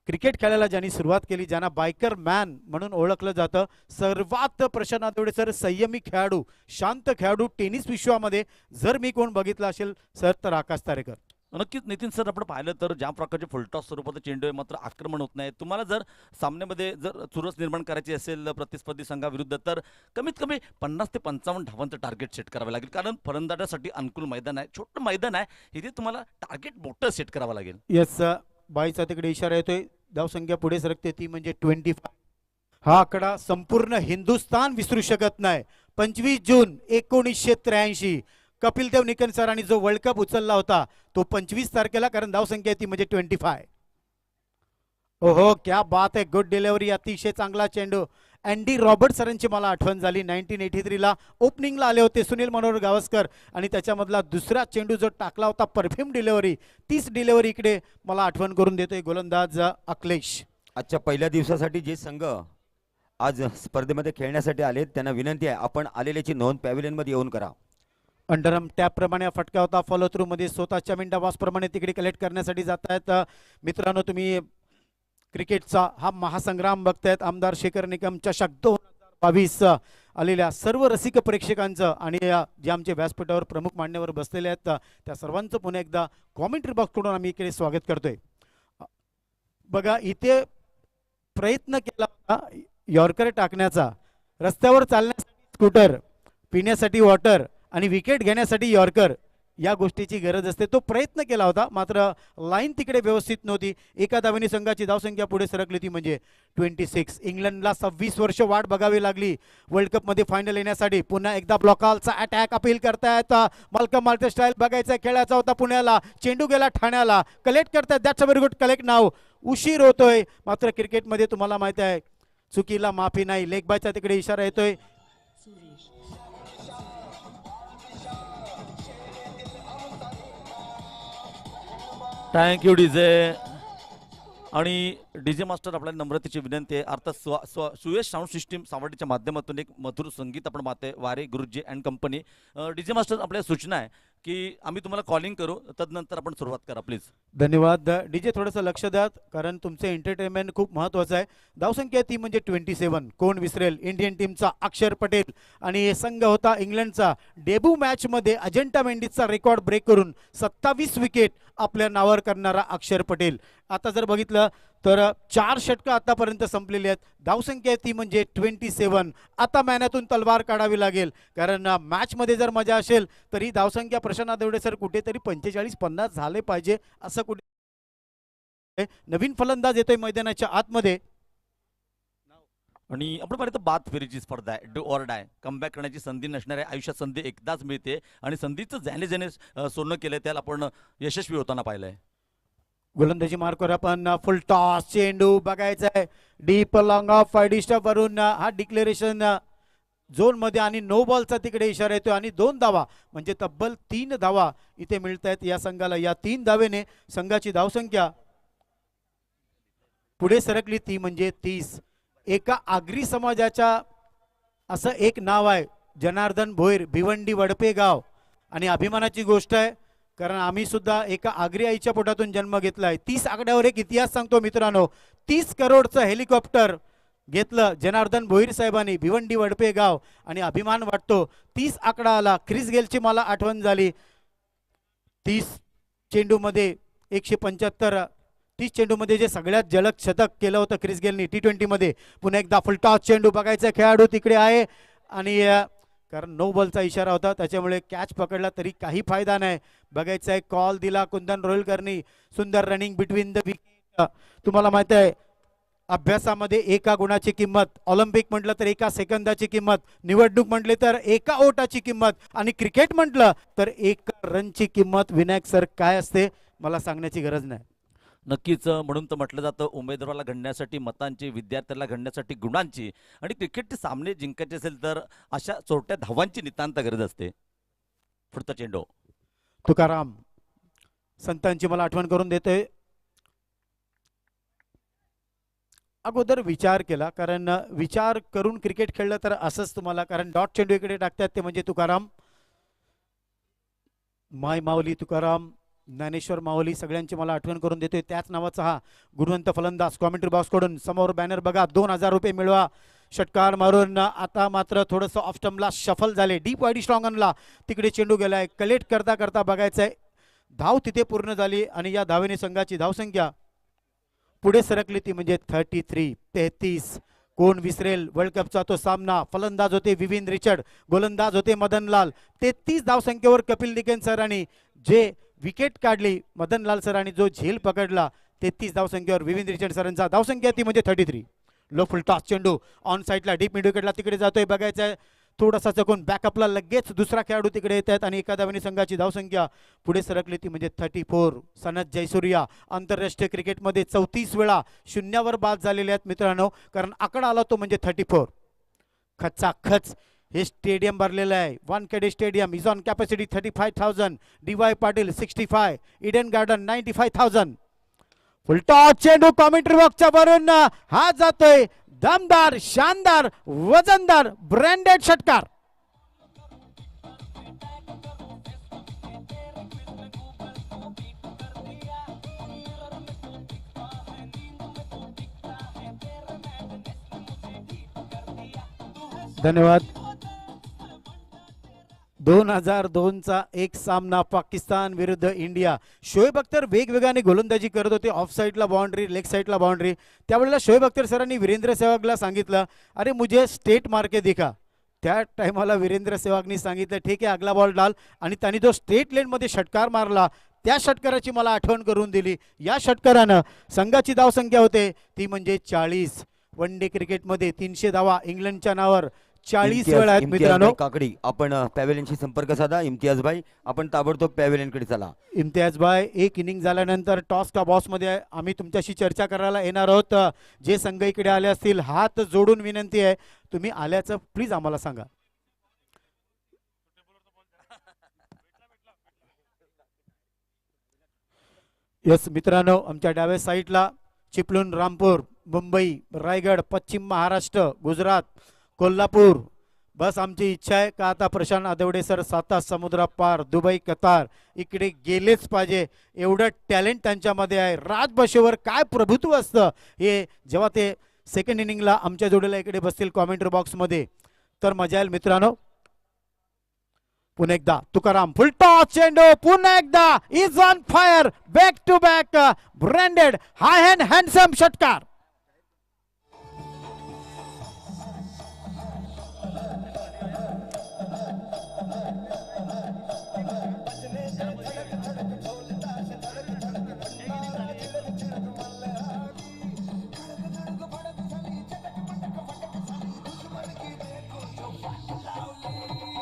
क्रिकेट खेळायला ज्यांनी सुरुवात केली, ज्यांना बायकर मॅन म्हणून ओळखलं जातं, सर्वात प्रशांत नातवडे सर संयमी खेळाडू, शांत खेळाडू टेनिस विश्वामध्ये जर मी कोण बघितलं असेल सर तर आकाश तारेकर. नक्कीच नितीन सर, आपण पाहिलं तर ज्या प्रकारचे फुलटॉस स्वरूपात चेंडू आहे मात्र आक्रमण होत नाही. तुम्हाला जर सामन्यामध्ये जर चुरस निर्माण करायची असेल प्रतिस्पर्धी संघाविरुद्ध तर कमीत कमी 50 ते 55 धावांचं टार्गेट सेट करावं लागेल, कारण फलंदाजासाठी अनुकूल मैदान आहे, छोटं मैदान आहे, इथे तुम्हाला टार्गेट मोठं सेट करावं लागेल. येस, बाईचा तिकडे इशारा येतोय, धावसंख्या पुढे सरकते ती म्हणजे 25. हा आकडा संपूर्ण हिंदुस्थान विसरू शकत नाही. 25 जून 1983 कपिल देव निकन सरांनी जो वर्ल्ड कप उचलला होता तो 25 तारखेला, कारण धावसंख्या ती म्हणजे 25. ओहो क्या बात आहे, गुड डिलिव्हरी, अतिशय चांगला चेंडू. अँडी रॉबर्ट सरांची मला आठवण झाली, 1983ला ओपनिंगला आले होते सुनील मनोहर गावस्कर आणि त्याच्यामधला दुसरा चेंडू जो टाकला होता परफ्यूम डिलिव्हरी, तीच डिलिव्हरी इकडे मला आठवण करून देतोय गोलंदाज अखिलेश. आजच्या पहिल्या दिवसासाठी जे संघ आज स्पर्धेमध्ये खेळण्यासाठी आले त्यांना विनंती आहे आपण आलेल्याची नोंद पॅव्हिलियन मध्ये येऊन करा. अंडरम टॅप प्रमाणे फटका होता, फॉलो थ्रू मध्ये स्वतःच्या मिंडावास प्रमाणे तिकडे कलेक्ट करण्यासाठी जात आहेत. मित्रांनो, तुम्ही क्रिकेटचा हा महासंग्राम बघतायत. आमदार शेखर निकम चषक 2022 आलेल्या सर्व रसिक प्रेक्षकांचं आणि जे आमचे व्यासपीठावर प्रमुख मान्यवर बसलेले आहेत त्या सर्वांचं पुन्हा एकदा कॉमेंट्री बॉक्सकडून आम्ही इकडे स्वागत करतोय. बघा, इथे प्रयत्न केला होता यॉर्कर टाकण्याचा, रस्त्यावर चालण्यासाठी स्कूटर, पिण्यासाठी वॉटर आणि विकेट घेण्यासाठी यॉर्कर, या गोष्टीची गरज असते. तो प्रयत्न केला होता मात्र लाईन तिकडे व्यवस्थित नव्हती. एका धावेने संघाची धावसंख्या पुढे सरकली ती म्हणजे 26. इंग्लंडला 26 वर्ष वाट बघावी लागली वर्ल्ड कपमध्ये फायनल येण्यासाठी. पुन्हा एकदा ब्लॉकॉलचा अटॅक अपील करतायत, माल्कम मार्टे स्टाईल बघायचा, खेळायचा होता पुण्याला, चेंडू गेला ठाण्याला, कलेक्ट करतायत, that's a very good collect नाव. उशीर होतोय मात्र क्रिकेटमध्ये तुम्हाला माहित आहे चुकीला माफी नाही. लेग बायचा तिकडे इशारा येतोय. Thank you DJ. आणि डीजे मास्टर, आपल्या नम्रतेची विनंती आहे, अर्थात सुयश साऊंड सिस्टीम सावडीच्या माध्यमातून एक मधुर संगीत आपण पाहते, वारे गुरुजी अँड कंपनी. डीजे मास्टर, आपल्या सूचना आहे की आम्ही तुम्हाला कॉलिंग करू, तदनंतर आपण सुरुवात करा प्लीज. धन्यवाद डीजे, थोडंसं लक्ष द्या कारण तुमचं एंटरटेनमेंट खूप महत्त्वाचं आहे. धावसंख्या ती म्हणजे 27. कोण विसरेल, इंडियन टीमचा अक्षर पटेल आणि संघ होता इंग्लंडचा. डेब्यू मॅचमध्ये अजंटा मेंडिसचा रेकॉर्ड ब्रेक करून 27 विकेट आपल्या नावावर करणारा अक्षर पटेल. आता जर बघितलं तर 4 षटकं आतापर्यंत संपलेली आहेत. धावसंख्या ती म्हणजे 27. आता मॅनातून तलवार काढावी लागेल कारण मॅचमध्ये जर मजा असेल तरी धावसंख्या प्रशांत देवडे सर कुठेतरी 45-50 झाले पाहिजे असं कुठे. नवीन फलंदाज येतोय मैदानाच्या आतमध्ये आणि आपण पाहिलं तर बाद फेरीची स्पर्धा आहे, डू ऑर डाय. कमबॅक करण्याची संधी नसणाऱ्या आयुष्यात संधी एकदाच मिळते आणि संधीचं ज्याने सोनं केलंय त्याला आपण यशस्वी होताना पाहिलंय. गोलंदाजी मार्कवर आपण फुल टॉस चेंडू बघायचा आहे, डीप लॉंग ऑफ डिस्टर्ब वरून हा डिक्लेरेशन झोन मध्ये आणि नो बॉलचा तिकडे इशारा येतोय आणि 2 धावा म्हणजे तब्बल 3 धावा इथे मिळत आहेत या संघाला. या 3 धावेने संघाची धावसंख्या पुढे सरकली ती म्हणजे 30. एका आगरी समाजाच्या असं एक नाव आहे, जनार्दन भोईर, भिवंडी वडपे गाव, आणि अभिमानाची गोष्ट आहे कारण आम्ही सुद्धा एका आगरी आईच्या पोटातून जन्म घेतलाय. 30 आकड्यावर एक इतिहास सांगतो मित्रांनो. 30 करोडचं हेलिकॉप्टर घेतलं जनार्दन भोईर साहेबांनी, भिवंडी वडपे गाव, आणि अभिमान वाटतो. 30 आकडा आला. क्रिस गेलची मला आठवण झाली. 30 चेंडूमध्ये 175, 30 चेंडूमध्ये जे सगळ्यात जलद शतक केलं होतं क्रिस गेलनी T20 मध्ये. पुन्हा एकदा फुल टॉस चेंडू बघायचा, खेळाडू तिकडे आहे आणि कारण नो बॉलचा इशारा होता त्याच्यामुळे कॅच पकडला तरी काही फायदा नाही. बघायचा आहे, कॉल दिला कुंदन रोहलकरनी. सुंदर रनिंग बिटवीन द विकेट. तुम्हाला माहिती आहे अभ्यासामध्ये एका गुणाची किंमत, ऑलिम्पिक म्हटलं तर एका सेकंदाची किंमत, निवडणूक म्हटले तर एका ओटाची किंमत, आणि क्रिकेट म्हटलं तर एका रनची किंमत. विनायक सर काय असते मला सांगण्याची गरज नाही. नक्कीच, म्हणून तर म्हटलं जातं उमेदवाराला घडण्यासाठी मतांची, विद्यार्थ्याला घडण्यासाठी गुणांची, आणि क्रिकेटचे सामने जिंकायचे असेल तर अशा चोरट्या धावांची नितांत गरज असते. पुढचा चेंडू तुकाराम संतांची मला आठवण करून देतोय. अगोदर विचार केला कारण विचार करून क्रिकेट खेळलं तर असंच तुम्हाला, कारण डॉट चेंडू इकडे टाकतात ते म्हणजे तुकाराम. माय माऊली तुकाराम ज्ञानेश्वर माऊली सगळ्यांची मला आठवण करून देतोय त्याच नावाचा हा गुणवंत फलंदाज कॉमेंट्री बॉक्स कडून समोर बॅनर बघा 2000 रुपये मिळवा षटकार मारून आता मात्र थोडंसं ऑफ स्टंपला शफल झाले डीप वाईड स्ट्रॉंग आणला तिकडे चेंडू गेलाय कलेक्ट करता करता बघायचंय धाव तिथे पूर्ण झाली आणि या धावेने संघाची धावसंख्या पुढे सरकली ती म्हणजे 33 कोण विसरेल वर्ल्ड कपचा तो सामना फलंदाज होते विविन रिचर्ड गोलंदाज होते मदनलाल 33 धावसंख्येवर कपिल निकेन सरांनी जे विकेट काढली मदनलाल सरांनी जो झेल पकडला 33 धावसंख्येवर विविन रिचर्ड सरांचा धावसंख्या ती म्हणजे 33 लो फुल टॉस चेंडू ऑन साईडला डीप मिड विकेटला तिकडे जातोय बघायचंय थोडासा चकून बॅकअपला लगेच दुसरा खेळाडू तिकडे येत आहेत आणि एका धावेने संघाची धावसंख्या पुढे सरकली ती म्हणजे 34 सनत जयसूर्या आंतरराष्ट्रीय क्रिकेटमध्ये 34 वेळा शून्यावर बाद झालेले आहेत मित्रांनो कारण आकडा आला तो म्हणजे 34 खचाखच हे स्टेडियम भरलेलं आहे Wankhede stadium is on capacity 35,000 DY Patil 65 Eden garden 95,000 full toss चेंडू कॉमेंट्री बॉक्सच्या वरून हा जातोय दमदार शानदार वजनदार ब्रँडेड षटकार धन्यवाद 2002 चा एक सामना पाकिस्तान विरुद्ध इंडिया शोएब अख्तर वेगवेगळ्याने गोलंदाजी करत होते ऑफ साईडला बाउंड्री लेग साईडला बाउंड्री त्यावेळेला शोएब अख्तर सरांनी वीरेंद्र सेहवागला सांगितलं अरे मुझे स्टेट मार्के दिखा त्या टायमाला वीरेंद्र सेहवागनी सांगितलं ठीक आहे अगला बॉल डाल आणि त्यांनी जो स्टेट लेनमध्ये षटकार मारला त्या षटकाराची मला आठवण करून दिली या षटकारानं संघाची धावसंख्या होते ती म्हणजे 40 वन डे क्रिकेटमध्ये 300 धावा इंग्लंडच्या नावावर 40 वेळा आहेत मित्रांनो काकडी आपण पॅव्हेलियनशी संपर्क साधा इम्तियाज भाई आपण ताबडतोब पॅव्हेलियनकडे चला इम्तियाज भाई एक इनिंग झाल्यानंतर टॉस का बॉस मध्ये आम्ही तुमच्याशी चर्चा करायला येणार आहोत जे संघ इकडे आले असतील हात जोडून विनंती आहे तुम्ही आल्याचं प्लीज आम्हाला सांगा यस मित्रांनो आमच्या डाव्या साईडला चिपळूण रामपूर मुंबई रायगड पश्चिम महाराष्ट्र गुजरात कोल्हापूर बस आमची इच्छा आहे का आता प्रशांत आदवडे सर 7 समुद्रा पार दुबई कतार इकडे गेलेच पाहिजे एवढं टॅलेंट त्यांच्यामध्ये आहे राजभाषेवर काय प्रभुत्व असतं हे जेव्हा ते सेकंड इनिंगला आमच्या जोडीला इकडे बसतील कॉमेंट्री बॉक्स मध्ये तर मजा येईल मित्रांनो पुन्हा एकदा तुकाराम फुल टॉस चेंडू पुन्हा एकदा is on fire back to back branded high hand handsome षटकार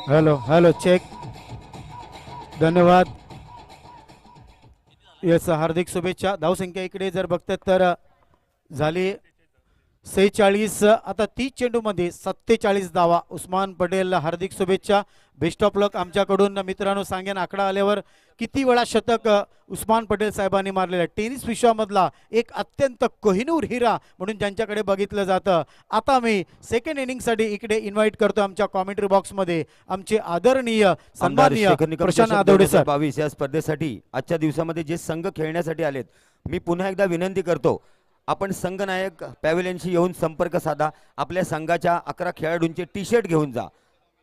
हेलो हेलो चेक धन्यवाद यस हार्दिक शुभेच्छा धावसंख्या इकडे जर बघतात तर झाली 46 आता 30 चेंडू मध्ये 47 धावा उस्मान पटेल हार्दिक शुभेच्छा बेस्ट ऑफ लक आमच्याकडून मित्रांनो सांगेन आकडा आल्यावर किती वेळा शतक उस्मान पटेल साहेबांनी मारलेला टेनिस विश्वामधला एक अत्यंत कोहिनूर हिरा म्हणून ज्यांच्याकडे बघितलं जातं आता मी सेकंड इनिंग साठी इकडे इन्व्हाइट करतो आमच्या कॉमेंट्री बॉक्स मध्ये आमचे आदरणीय सन्माननीय प्रशांत आदवडे सर 22 या स्पर्धेसाठी आजच्या दिवसामध्ये जे संघ खेळण्यासाठी आलेत मी पुन्हा एकदा विनंती करतो आपण संघनायक पॅव्हेलियनशी येऊन संपर्क साधा आपल्या संघाच्या 11 खेळाडूंचे टी शर्ट घेऊन जा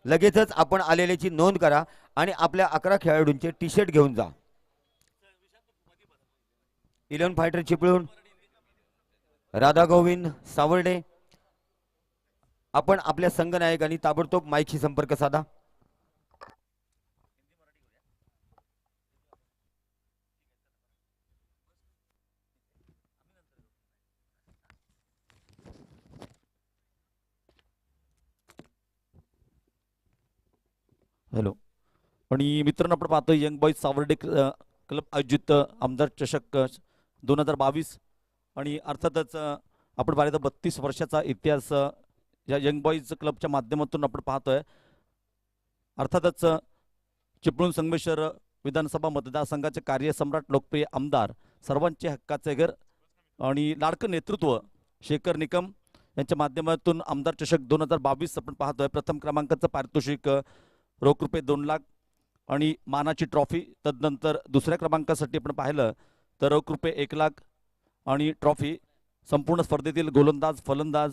लगेचच आपण आलेल्याची नोंद करा आणि आपल्या 11 खेळाडूंचे टी शर्ट घेऊन जा 11 फायटर चिपळूण राधा गोविंद सावर्डे आपण आपल्या संघनायकांनी ताबडतोब माईकशी संपर्क साधा हॅलो आणि मित्रांनो आपण पाहतो यंग बॉईज सावर्डे क्लब आयोजित आमदार चषक 2022 आणि अर्थातच आपण पाहिलं 32 वर्षाचा इतिहास या यंग बॉईज क्लबच्या माध्यमातून आपण पाहतोय अर्थातच चिपळूण संगमेश्वर विधानसभा मतदारसंघाचे कार्यसम्राट लोकप्रिय आमदार सर्वांचे हक्काचे घर आणि लाडकं नेतृत्व शेखर निकम यांच्या माध्यमातून आमदार चषक 2022 आपण पाहतोय प्रथम क्रमांकाचं पारितोषिक रोख रुपये 2 लाख आणि मानाची ट्रॉफी. तदनंतर दुसऱ्या क्रमांकासाठी आपण पाहिलं तर रोख रुपये 1,00,000 आणि ट्रॉफी. संपूर्ण स्पर्धेतील गोलंदाज, फलंदाज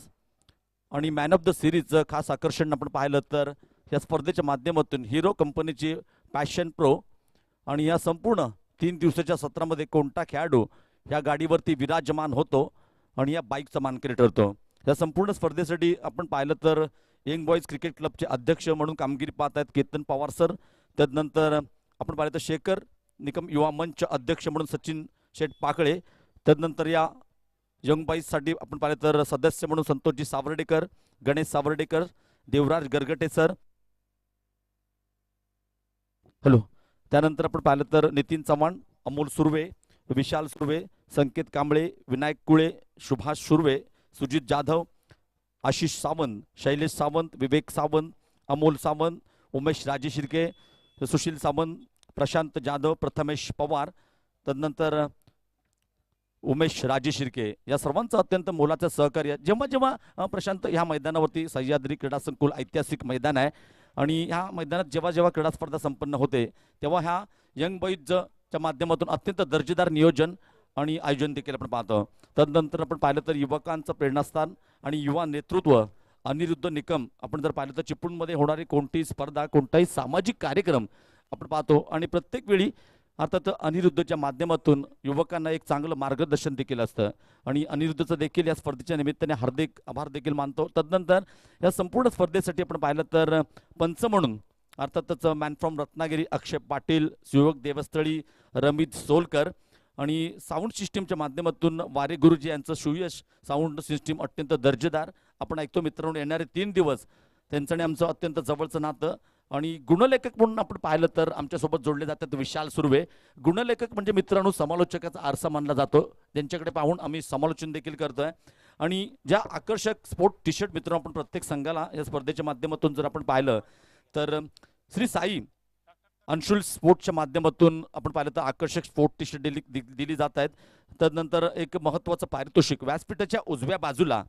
आणि मॅन ऑफ द सिरीजचं खास आकर्षण आपण पाहिलं तर या स्पर्धेच्या माध्यमातून हिरो कंपनीची पॅशन प्रो आणि या संपूर्ण 3 दिवसाच्या सत्रामध्ये कोणता खेळाडू ह्या गाडीवरती विराजमान होतो आणि या बाईकचा मानकरी ठरतो. या संपूर्ण स्पर्धेसाठी आपण पाहिलं तर यंग बॉईज क्रिकेट क्लबचे अध्यक्ष म्हणून कामगिरी पाहत आहेत केतन पवार सर. तदनंतर आपण पाहिलं तर शेखर निकम युवा मंच अध्यक्ष म्हणून सचिन शेठ पाकळे. तदनंतर या यंग बॉईजसाठी आपण पाहिलं तर सदस्य म्हणून संतोषजी सावर्डेकर, गणेश सावर्डेकर, देवराज गरगटे सर. हॅलो. त्यानंतर आपण पाहिलं तर नितीन चव्हाण, अमोल सुर्वे, विशाल सुर्वे, संकेत कांबळे, विनायक कुळे, सुभाष सुर्वे, सुजित जाधव, आशिष सावंत, शैलेश सावंत, विवेक सावंत, अमोल सावंत, उमेश राजे शिर्के, सुशील सावंत, प्रशांत जाधव, प्रथमेश पवार. तदनंतर उमेश राजे शिर्के या सर्वांचं अत्यंत मोलाचं सहकार्य. जेव्हा जेव्हा प्रशांत ह्या मैदानावरती सह्याद्री क्रीडा संकुल ऐतिहासिक मैदान आहे आणि ह्या मैदानात जेव्हा जेव्हा क्रीडा स्पर्धा संपन्न होते तेव्हा ह्या यंग बॉईजच्या माध्यमातून अत्यंत दर्जेदार नियोजन आणि आयोजन देखील आपण पाहतो. तदनंतर आपण पाहिलं तर युवकांचं प्रेरणास्थान आणि युवा नेतृत्व अनिरुद्ध निकम. आपण जर पाहिलं तर चिपळूणमध्ये होणारी कोणतीही स्पर्धा, कोणताही सामाजिक कार्यक्रम आपण पाहतो आणि प्रत्येक वेळी अर्थात अनिरुद्धच्या माध्यमातून युवकांना एक चांगलं मार्गदर्शन देखील असतं आणि अनिरुद्धचं देखील या स्पर्धेच्या निमित्ताने हार्दिक आभार देखील मानतो. तदनंतर या संपूर्ण स्पर्धेसाठी आपण पाहिलं तर पंच म्हणून अर्थातच मॅन फ्रॉम रत्नागिरी अक्षय पाटील, सुयोग देवस्थळी, रमित सोलकर आणि साऊंड सिस्टीमच्या माध्यमातून वारे गुरुजी यांचं सुयश साऊंड सिस्टीम अत्यंत दर्जेदार. आपण ऐकतो मित्रांनो येणारे 3 दिवस त्यांचं आणि आमचं अत्यंत जवळचं नातं. आणि गुणलेखक म्हणून आपण पाहिलं तर आमच्यासोबत जोडले जातात विशाल सुर्वे. गुणलेखक म्हणजे मित्रांनो समालोचकाचा आरसा मानला जातो, त्यांच्याकडे पाहून आम्ही समालोचन देखील करतोय. आणि ज्या आकर्षक स्पोर्ट टी शर्ट मित्रांनो आपण प्रत्येक संघाला या स्पर्धेच्या माध्यमातून जर आपण पाहिलं तर श्री साई अंशुल स्पोर्टच्या माध्यमातून आपण पाहिलं तर आकर्षक स्पोर्ट टी शर्ट दिली जात आहेत. तदनंतर एक महत्त्वाचं पारितोषिक व्यासपीठाच्या उजव्या बाजूला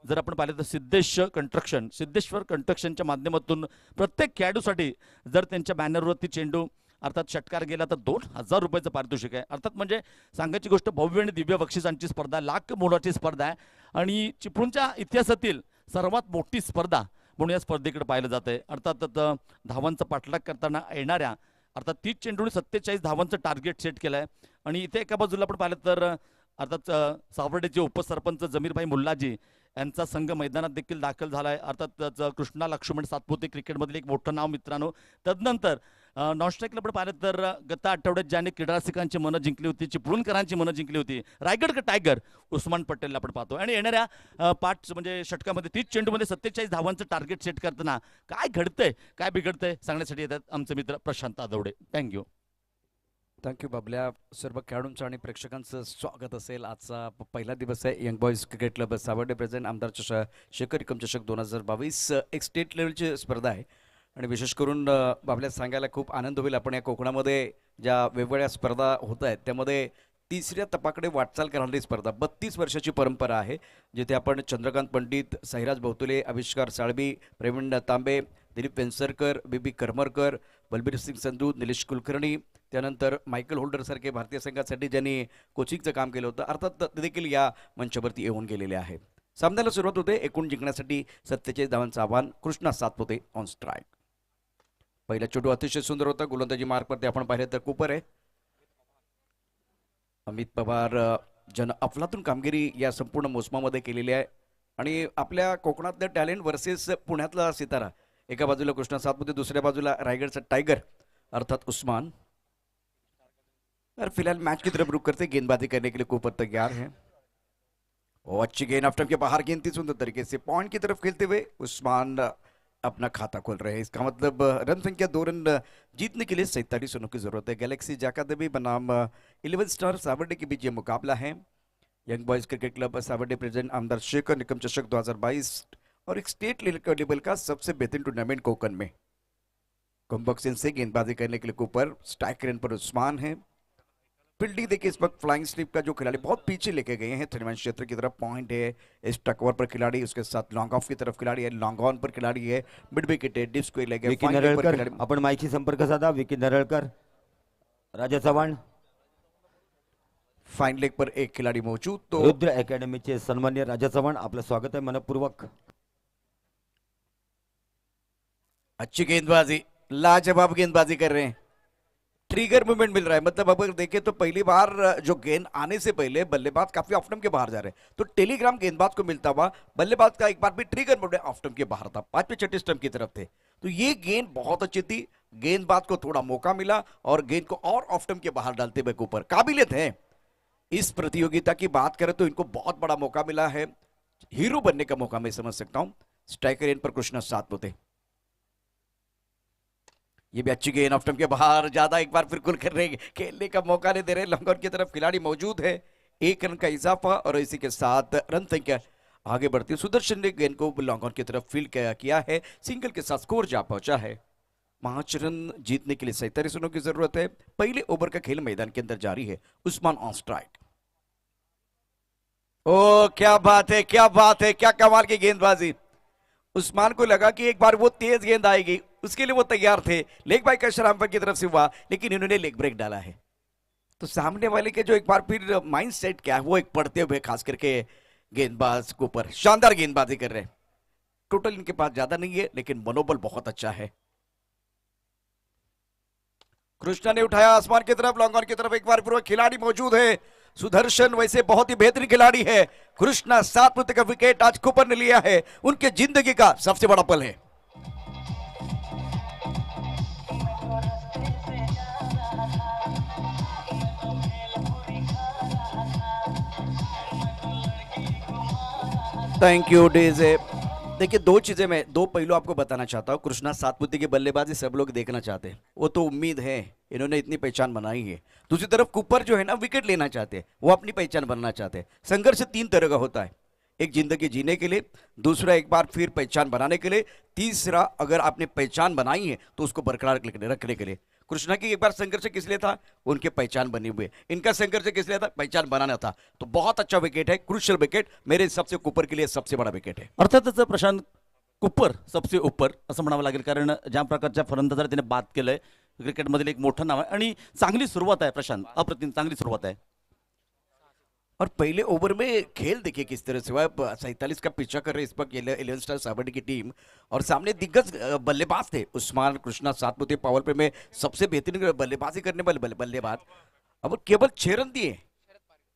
जर आपण पाहिलं तर सिद्धेश्वर कंस्ट्रक्शनच्या माध्यमातून प्रत्येक खेळाडूसाठी जर त्यांच्या बॅनरवरती चेंडू अर्थात षटकार गेला तर 2,000 रुपयाचं पारितोषिक आहे. अर्थात म्हणजे सांगायची गोष्ट भव्य आणि दिव्य बक्षिसांची स्पर्धा, लाख मोलाची स्पर्धा आहे आणि चिपळूणच्या इतिहासातील सर्वात मोठी स्पर्धा म्हणून या स्पर्धेकडे पाहिलं जात आहे. अर्थात धावांचा पाठलाग करताना येणाऱ्या अर्थात 30 चेंडूने 47 धावांचं टार्गेट सेट केलं आहे. आणि इथे एका बाजूला आपण पाहिलं तर अर्थात सावर्डेचे उपसरपंच जमीरभाई मुल्लाजी यांचा संघ मैदानात देखील दाखल झाला आहे. अर्थात कृष्णा लक्ष्मण सातपुते क्रिकेटमधील एक मोठं नाव मित्रांनो. तदनंतर नॉनस्ट्राईकला पण पाहिलं तर गत आठवड्यात ज्याने क्रीडा रसिकांची मनं जिंकली होती, चिपळूणकरांची मनं जिंकली होती, रायगड का टायगर उस्मान पटेलला आपण पाहतो. आणि येणाऱ्या 5 म्हणजे षटकामध्ये 30 चेंडूमध्ये 47 धावांचं टार्गेट सेट करताना काय घडतंय काय बिघडतंय सांगण्यासाठी येतात आमचे मित्र प्रशांत आदवडे. थँक्यू. थँक्यू बाबल्या. सर्व खेळाडूंचं आणि प्रेक्षकांचं स्वागत असेल. आजचा पहिला दिवस आहे young boys cricket club Savarde present आमदार चषक, शेखर निकम चषक 2022. एक स्टेट लेवलची स्पर्धा आहे आणि विशेष करून बाबल्या सांगायला खूप आनंद होईल. आपण या कोकणामध्ये ज्या वेगवेगळ्या स्पर्धा होत आहेत त्यामध्ये 3ऱ्या तपाकडे वाटचाल करणारी स्पर्धा 32 वर्षाची परंपरा आहे, जिथे आपण चंद्रकांत पंडित, साईराज भोवतुले, आविष्कार साळवी, प्रवीण तांबे, दिलीप वेंसरकर, बीबी करमरकर, बलबीर सिंग संधू, निलेश कुलकर्णी, त्यानंतर मायकल होल्डरसारखे भारतीय संघासाठी ज्यांनी कोचिंगचं काम केलं होतं अर्थात ते देखील या मंचावरती येऊन गेलेले आहे. सामन्याला सुरुवात होते. एकूण जिंकण्यासाठी 47 धावांचं आव्हान. Krishna Satpute on strike. पहिला चेंडू अतिशय सुंदर होता. गोलंदाजी मार्कवरती आपण पाहिले तर कुपर आहे. अमित पवार जन अफलातून कामगिरी या संपूर्ण मोसमामध्ये केलेली आहे आणि आपल्या कोकणातलं टॅलेंट वर्सेस पुण्यातला सितारा. एका बाजूला कृष्णा सातपुते, दुसऱ्या बाजूला रायगडचा टाइगर अर्थात उस्मान. और फिलहाल मैच की तरफ रुक करते गेंदबाजी करने के लिए कूपर तैयार है. और अच्छी गेंद आफ्टर के बाहर गेंद थी सुंदर तरीके से पॉइंट की तरफ खेलते हुए उस्मान अपना खाता खोल रहे हैं. इसका मतलब रन संख्या 2 रन जीतने के लिए 47 रनों की जरूरत है. गैलेक्सी जाकादेवी बनाम 11 स्टार सावर्डे के बीच ये मुकाबला है. Young boys cricket club Savarde present आमदार शेखर निकम चषक 2022 और एक स्टेट लेवल का सबसे बेहतरीन टूर्नामेंट कोकन में. कुंभक सिंह से गेंदबाजी करने के लिए कूपर. स्ट्राइक रेन पर उस्मान है. फील्डिंग देखिए इस वक्त फ्लाइंग स्लिप का जो खिलाड़ी बहुत पीछे लेके गए हैं थ्री मैन क्षेत्र की तरफ। पॉइंट है इस टकवर पर खिलाड़ी, उसके साथ लॉन्ग ऑफ की तरफ खिलाड़ी है, लॉन्ग ऑन पर खिलाड़ी है, मिड विकेट है, डिस्क को लगे, विकी फाइन लेग पर नरळकर खिलाड़ी। आपण माईशी संपर्क साधा. विकी नरळकर, राजा चव्हाण, फाइन लेग पर एक खिलाड़ी मौजूद। तो रुद्र अकॅडमीचे सन्मान्य राजा चव्हाण, आपलं स्वागत आहे मनपूर्वक. अच्छी गेंदबाजी, लाजवाब गेंदबाजी कर रहे हैं, ट्रिगर मूवमेंट मिल रहा है। मतलब अगर देखें तो पहली बार जो गेंद आने से पहले बल्लेबाज काफी ऑफ स्टंप के बाहर जा रहे हैं, तो टेलीग्राम गेंदबाज को मिलता हुआ बल्लेबाज का एक बार भी ट्रिगर मूवमेंट ऑफ स्टंप के बाहर था, 5वें 6ठे स्टंप की तरफ थे। तो ये गेंद बहुत अच्छी थी, गेंदबाज को थोड़ा मौका मिला और गेंद को और ऑफ स्टंप के बाहर डालते हुए ऊपर काबिलियत है। इस प्रतियोगिता की बात करें तो इनको बहुत बड़ा मौका मिला है, हीरो बनने का मौका मैं समझ सकता हूं। स्ट्राइकर एंड पर कृष्णा सातपुते, ये भी अच्छी गेंद ऑफ स्टंप के बाहर, ज्यादा एक बार फिर कुल कर रहे, खेलने का मौका नहीं दे रहे। लॉन्ग ऑन की तरफ खिलाड़ी मौजूद है, 1 रन का इजाफा और इसी के साथ रन संख्या आगे बढ़ती है। सुदर्शन ने गेंद को लॉन्ग ऑन की तरफ फील्ड किया है, सिंगल के साथ स्कोर जा पहुंचा है। 5 रन जीतने के लिए 47 रनों की जरूरत है। पहले ओवर का खेल मैदान के अंदर जारी है। Usman on strike. ओ क्या बात है, क्या बात है, क्या कमाल की गेंदबाजी। उस्मान को लगा कि एक बार वो तेज गेंद आएगी, उसके लिए वो तैयार थे। लेग बाई का शराफत की तरफ से हुआ, लेकिन इन्होंने लेग ब्रेक डाला है। तो सामने वाले के जो एक बार फिर माइंड सेट क्या है वो एक पढ़ते हुए, खास करके गेंदबाज के ऊपर शानदार गेंदबाजी कर रहे हैं। टोटल इनके पास ज्यादा नहीं है, लेकिन मनोबल बहुत अच्छा है। कृष्णा ने उठाया आसमान की तरफ, लॉन्ग ऑन की तरफ एक बार फिर खिलाड़ी मौजूद है। सुदर्शन वैसे बहुत ही बेहतरीन खिलाड़ी है। कृष्णा 7 का विकेट आज कूपर ने लिया है, उनके जिंदगी का सबसे बड़ा पल है। Thank you DJ. देखिए दो पहलू आपको बताना चाहता हूँ। कृष्णा सातपुते की बल्लेबाजी सब लोग देखना चाहते हैं, वो तो उम्मीद है, इन्होंने इतनी पहचान बनाई है। दूसरी तरफ कूपर जो है ना विकेट लेना चाहते हैं, वो अपनी पहचान बनाना चाहते हैं। संघर्ष 3 तरह का होता है, एक जिंदगी जीने के लिए, दूसरा एक बार फिर पहचान बनाने के लिए, तीसरा अगर आपने पहचान बनाई है तो उसको बरकरार रखने के लिए। कृष्णा की एक बार संघर्ष किस लिए था, उनके पहचान बनी हुई। इनका संघर्ष किस लिए था, पहचान बनाना था। तो बहुत अच्छा विकेट है, क्रुशियल विकेट, मेरे हिसाब से कूपर के लिए सबसे बड़ा विकेट है। अर्थातच प्रशांत कुपर सबसे ऊपर असं म्हणावं लागेल, कारण ज्या प्रकारच्या फलंदाजाला त्याने बाद केलंय क्रिकेटमधील एक मोठं नाव आहे आणि चांगली सुरुवात आहे प्रशांत, अप्रतिम चांगली सुरुवात आहे। और पहले ओवर में खेल देखिए किस तरह से हुआ। 47 का पीछा कर रहे इस वक्त 11 स्टार साबरडी की टीम, और सामने दिग्गज बल्लेबाज थे उस्मान, कृष्णा, सातपुते। पावर प्ले में सबसे बेहतरीन बल्लेबाजी करने वाले बल्लेबाज। अब केवल 6 रन दिए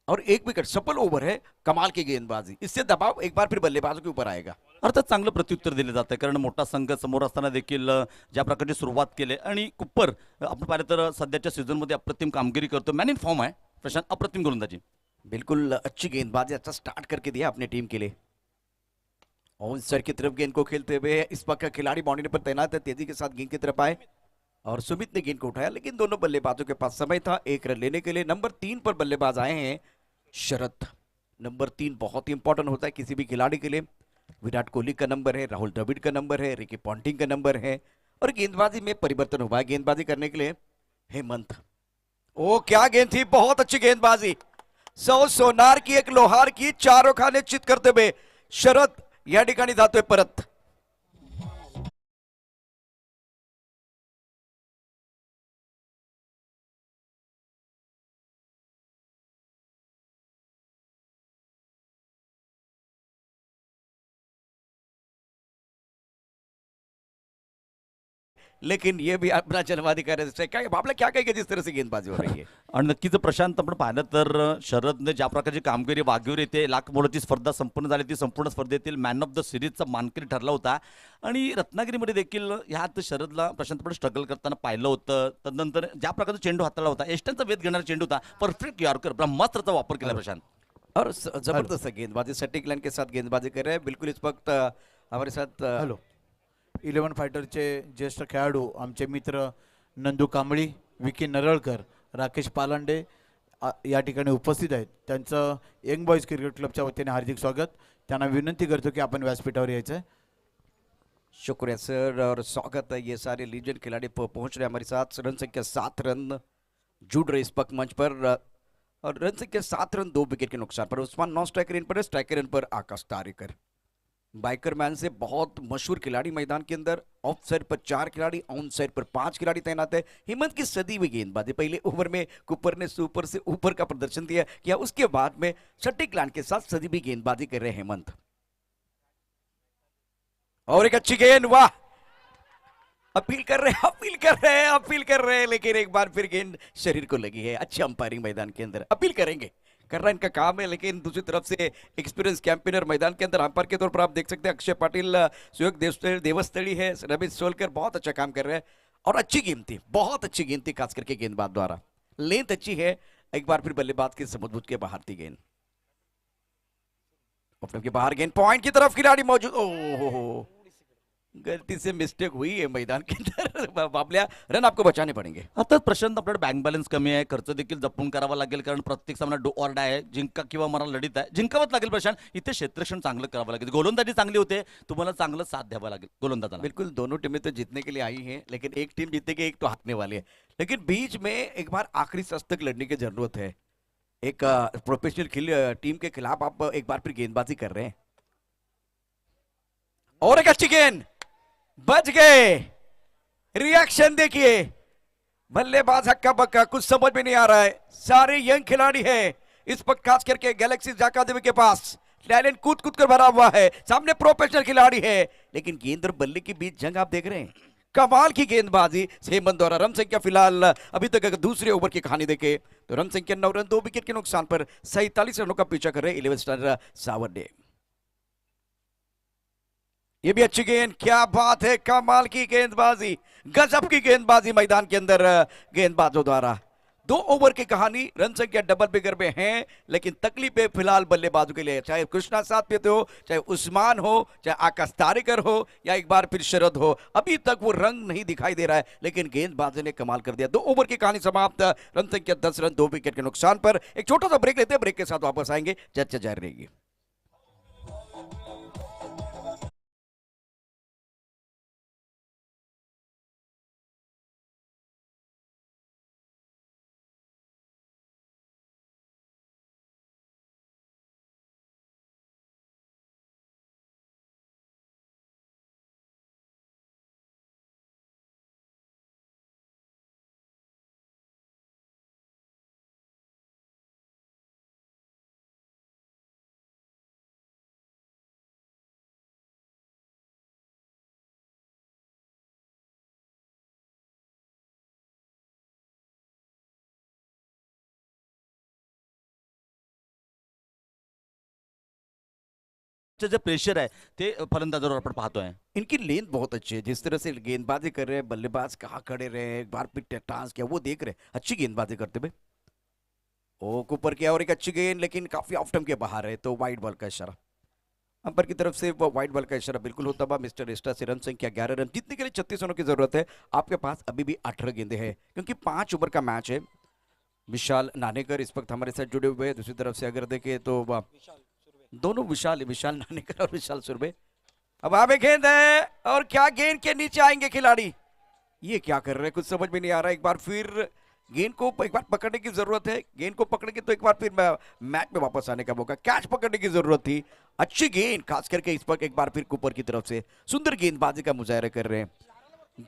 और 1 विकेट, सफल ओवर है, कमाल की गेंदबाजी। इससे दबाव एक बार फिर बल्लेबाजों के ऊपर आएगा। अर्थात चांगलं प्रत्युत्तर दिले जाते, कारण मोठा संघ समोर असताना देखील ज्या प्रकारची सुरुवात केली आणि कुपर आपण पाहिलं तर सध्याच्या सीझनमध्ये अप्रतिम कामगिरी करतो, मॅन इन फॉर्म आहे प्रशांत, अप्रतिम गोलंदाजी। बिल्कुल अच्छी गेंदबाजी, अच्छा स्टार्ट करके दिया अपने टीम के लिए। ऑन सर की तरफ गेंद को खेलते हुए इस वक्त का खिलाड़ी बाउंड्री पर तैनात है, तेजी के साथ गेंद की तरफ आए और सुमित ने गेंद को उठाया, लेकिन दोनों बल्लेबाजों के पास समय था 1 रन लेने के लिए। नंबर 3 पर बल्लेबाज आए हैं शरद। नंबर 3 बहुत ही इंपॉर्टेंट होता है किसी भी खिलाड़ी के लिए। विराट कोहली का नंबर है, राहुल द्रविड़ का नंबर है, रिकी पॉन्टिंग का नंबर है, और गेंदबाजी में परिवर्तन हुआ है गेंदबाजी करने के लिए हेमंत। ओ क्या गेंद थी, बहुत अच्छी गेंदबाजी। 100 सोनार की, 1 लोहार की, चारों खाने चित करते हुए शरद या ठिकाणी जातोय परत। लेकिन ये भी अपना जन्माधिकार है। काय आपल्याला क्या कहेगा जिस तरह से गेंदबाजी हो रही है। आणि नक्कीच प्रशांत आपण पाहिलं तर शरदने ज्या प्रकारची कामगिरी वाघेवर येते, लाख मोलाची स्पर्धा संपूर्ण झाली, ती संपूर्ण स्पर्धेतील मॅन ऑफ द सिरीजचा मानकरी ठरला होता। आणि रत्नागिरीमध्ये देखील ह्यात शरदला प्रशांत पण स्ट्रगल करताना पाहिलं होतं। तदनंतर ज्या प्रकारचा चेंडू हाताळला होता, एस्टनचा वेध घेणारा चेंडू होता, परफेक्ट यॉर्कर, ब्रह्मास्त्राचा वापर केला प्रशांत। और जबरदस्त गेंदबाजी, सटीक लाइन के साथ गेंदबाजी कर रहे हैं। बिल्कुल इस वक्त हमारे साथ हॅलो 11 फायटरचे ज्येष्ठ खेळाडू आमचे मित्र नंदू कांबळी, विकी नरळकर, राकेश पालांडे या ठिकाणी उपस्थित आहेत। त्यांचं यंग बॉयज क्रिकेट क्लबच्या वतीने हार्दिक स्वागत। त्यांना विनंती करतो की आपण व्यासपीठावर यायचं आहे। शुक्रिया सर और स्वागत है। ये सारे लीजेंड खिलाड़ी पहुंच रहे हमारे साथ। रन संख्या 7 रन जुड़ रहे इस वक्त मंच पर। और रन संख्या 7 रन 2 विकेट के नुकसान पर। उस्मान नॉन स्ट्राइकर इन पर, स्ट्राइकर इन पर आकाश तारेकर। बाइकर मैन से बहुत मशहूर खिलाड़ी मैदान के अंदर। ऑफ साइड पर 4 खिलाड़ी, ऑन साइड पर 5 खिलाड़ी तैनात है। हेमंत की सदी हुई गेंदबाजी, पहले ओवर में कुपर ने सुपर से ऊपर का प्रदर्शन दिया किया, उसके बाद में सटीक लाइन के साथ सदी हुई गेंदबाजी कर रहे हैं हेमंत। और एक अच्छी गेंद, वाह! अपील कर रहे हैं, अपील कर रहे हैं, अपील कर रहे हैं, लेकिन एक बार फिर गेंद शरीर को लगी है। अच्छी अंपायरिंग मैदान के अंदर, अपील करेंगे, करना इनका काम है। लेकिन दूसरी तरफ से एक्सपीरियंस कैंपेनर मैदान के अंदर अंपायर के तौर पर आप देख सकते हैं अक्षय पाटिल, सुयोग देवस्थली है, रमेश सोलकर बहुत अच्छा काम कर रहे हैं। और अच्छी गेंद थी, बहुत अच्छी गेंद थी, खास करके गेंदबाज द्वारा। लेंथ अच्छी है, एक बार फिर बल्लेबाज के समुद्र के बाहर थी गेंद, ऑफ के बाहर गेंद, पॉइंट की तरफ खिलाड़ी मौजूद। ओह, गलती से मिस्टेक हुई है मैदान के अंदर। बाबल्या, रन आपको बचाने पडेंगे। आता प्रशांत, आपल्याकडे बँक बॅलन्स कमी आहे, खर्च देखील जपून करावा लागेल, कारण प्रत्येक सामना डू ऑर डाय आहे, जिंका किंवा मरा लढीत आहे, जिंकावंच लागेल प्रशांत। इथे क्षेत्ररक्षण चांगलं करावं लागेल, गोलंदाजी चांगली होते, तुम्हाला चांगलं साथ द्यावा लागेल गोलंदाजाला। बिल्कुल, दोनों टीमें तो जीतने के लिए आई हैं, लेकिन एक टीम जीतेगी, एक तो हारने वाली है। लेकिन बीच में एक बार आखिरी सांस तक लड़ने की जरूरत है। एक प्रोफेशनल टीम के खिलाफ आप एक बार फिर गेंदबाजी कर रहे हैं। और एक अच्छी गेंद, बच गए। रिएक्शन देखिए, बल्लेबाज हक्का बक्का, कुछ समझ में नहीं आ रहा है। सारे यंग खिलाड़ी हैं इस वक्त, खास करके गैलेक्सी अकादमी के पास टैलेंट कूद कूद कर भरा हुआ है। सामने प्रोफेशनल खिलाड़ी है, लेकिन गेंद और बल्ले के बीच जंग आप देख रहे हैं। कमाल की गेंदबाजी हेमंत द्वारा। रन संख्या फिलहाल अभी तक अगर दूसरे ओवर की कहानी देखे तो रन संख्या 9 रन 2 विकेट के नुकसान पर 47 रनों का पीछा कर रहे 11 स्टार सावरडे। ये भी अच्छी गेंद, क्या बात है, कमाल की गेंदबाजी, गजब की गेंदबाजी मैदान के अंदर गेंदबाजों द्वारा। 2 ओवर की कहानी, रन संख्या डबल फिगर में है, लेकिन तकलीफें फिलहाल बल्लेबाजों के लिए, चाहे कृष्णा साथ पे हो, चाहे उस्मान हो, चाहे आकाश तारेकर हो, या एक बार फिर शरद हो, अभी तक वो रंग नहीं दिखाई दे रहा है, लेकिन गेंदबाजों ने कमाल कर दिया। 2 ओवर की कहानी समाप्त, रन संख्या 10 रन 2 विकेट के नुकसान पर। एक छोटा सा ब्रेक लेते हैं, ब्रेक के साथ वापस आएंगे, चर्चा जारी रहेगी। जे प्रेशर आहे ते फलंदाजावर आपण पाहतोय। इनकी लेंथ बहुत अच्छी है, जिस तरह से गेंदबाजी कर रहे हैं, बल्लेबाज कहाँ खड़े रहे हैं, एक बार फिर टांस किया, वो देख रहे हैं, अच्छी गेंदबाजी करते हुए। ओ कुपर किया और एक अच्छी गेंद, लेकिन काफी ऑफ स्टंप के बाहर है, तो वाइड बॉल का इशारा अंपर की तरफ से। वो वाइड बॉल का इशारा बिल्कुल होता हुआ मिस्टर एस्टा से। रन संख्या 11 रन, जीतने के लिए 36 रनों की जरूरत है। आपके पास अभी भी 18 गेंदे हैं, क्योंकि 5 ओवर का मैच है। विशाल नानेकर इस वक्त हमारे साथ जुड़े हुए हैं। दूसरी तरफ से अगर देखें तो दोनों विशाल नानेकर और विशाल सुरभे। अब आगे गेंद है, और क्या गेंद के नीचे आएंगे खिलाड़ी, ये क्या कर रहे हैं, कुछ समझ में नहीं आ रहा है। एक बार फिर गेंद को एक बार पकड़ने की जरूरत है, गेंद को पकड़ेंगे तो एक बार फिर मैच में वापस आने का मौका, कैच पकड़ने की जरूरत थी। अच्छी गेंद, खास करके इस पर एक बार फिर कुपर की तरफ से सुंदर गेंदबाजी का मुजाहरा कर रहे हैं।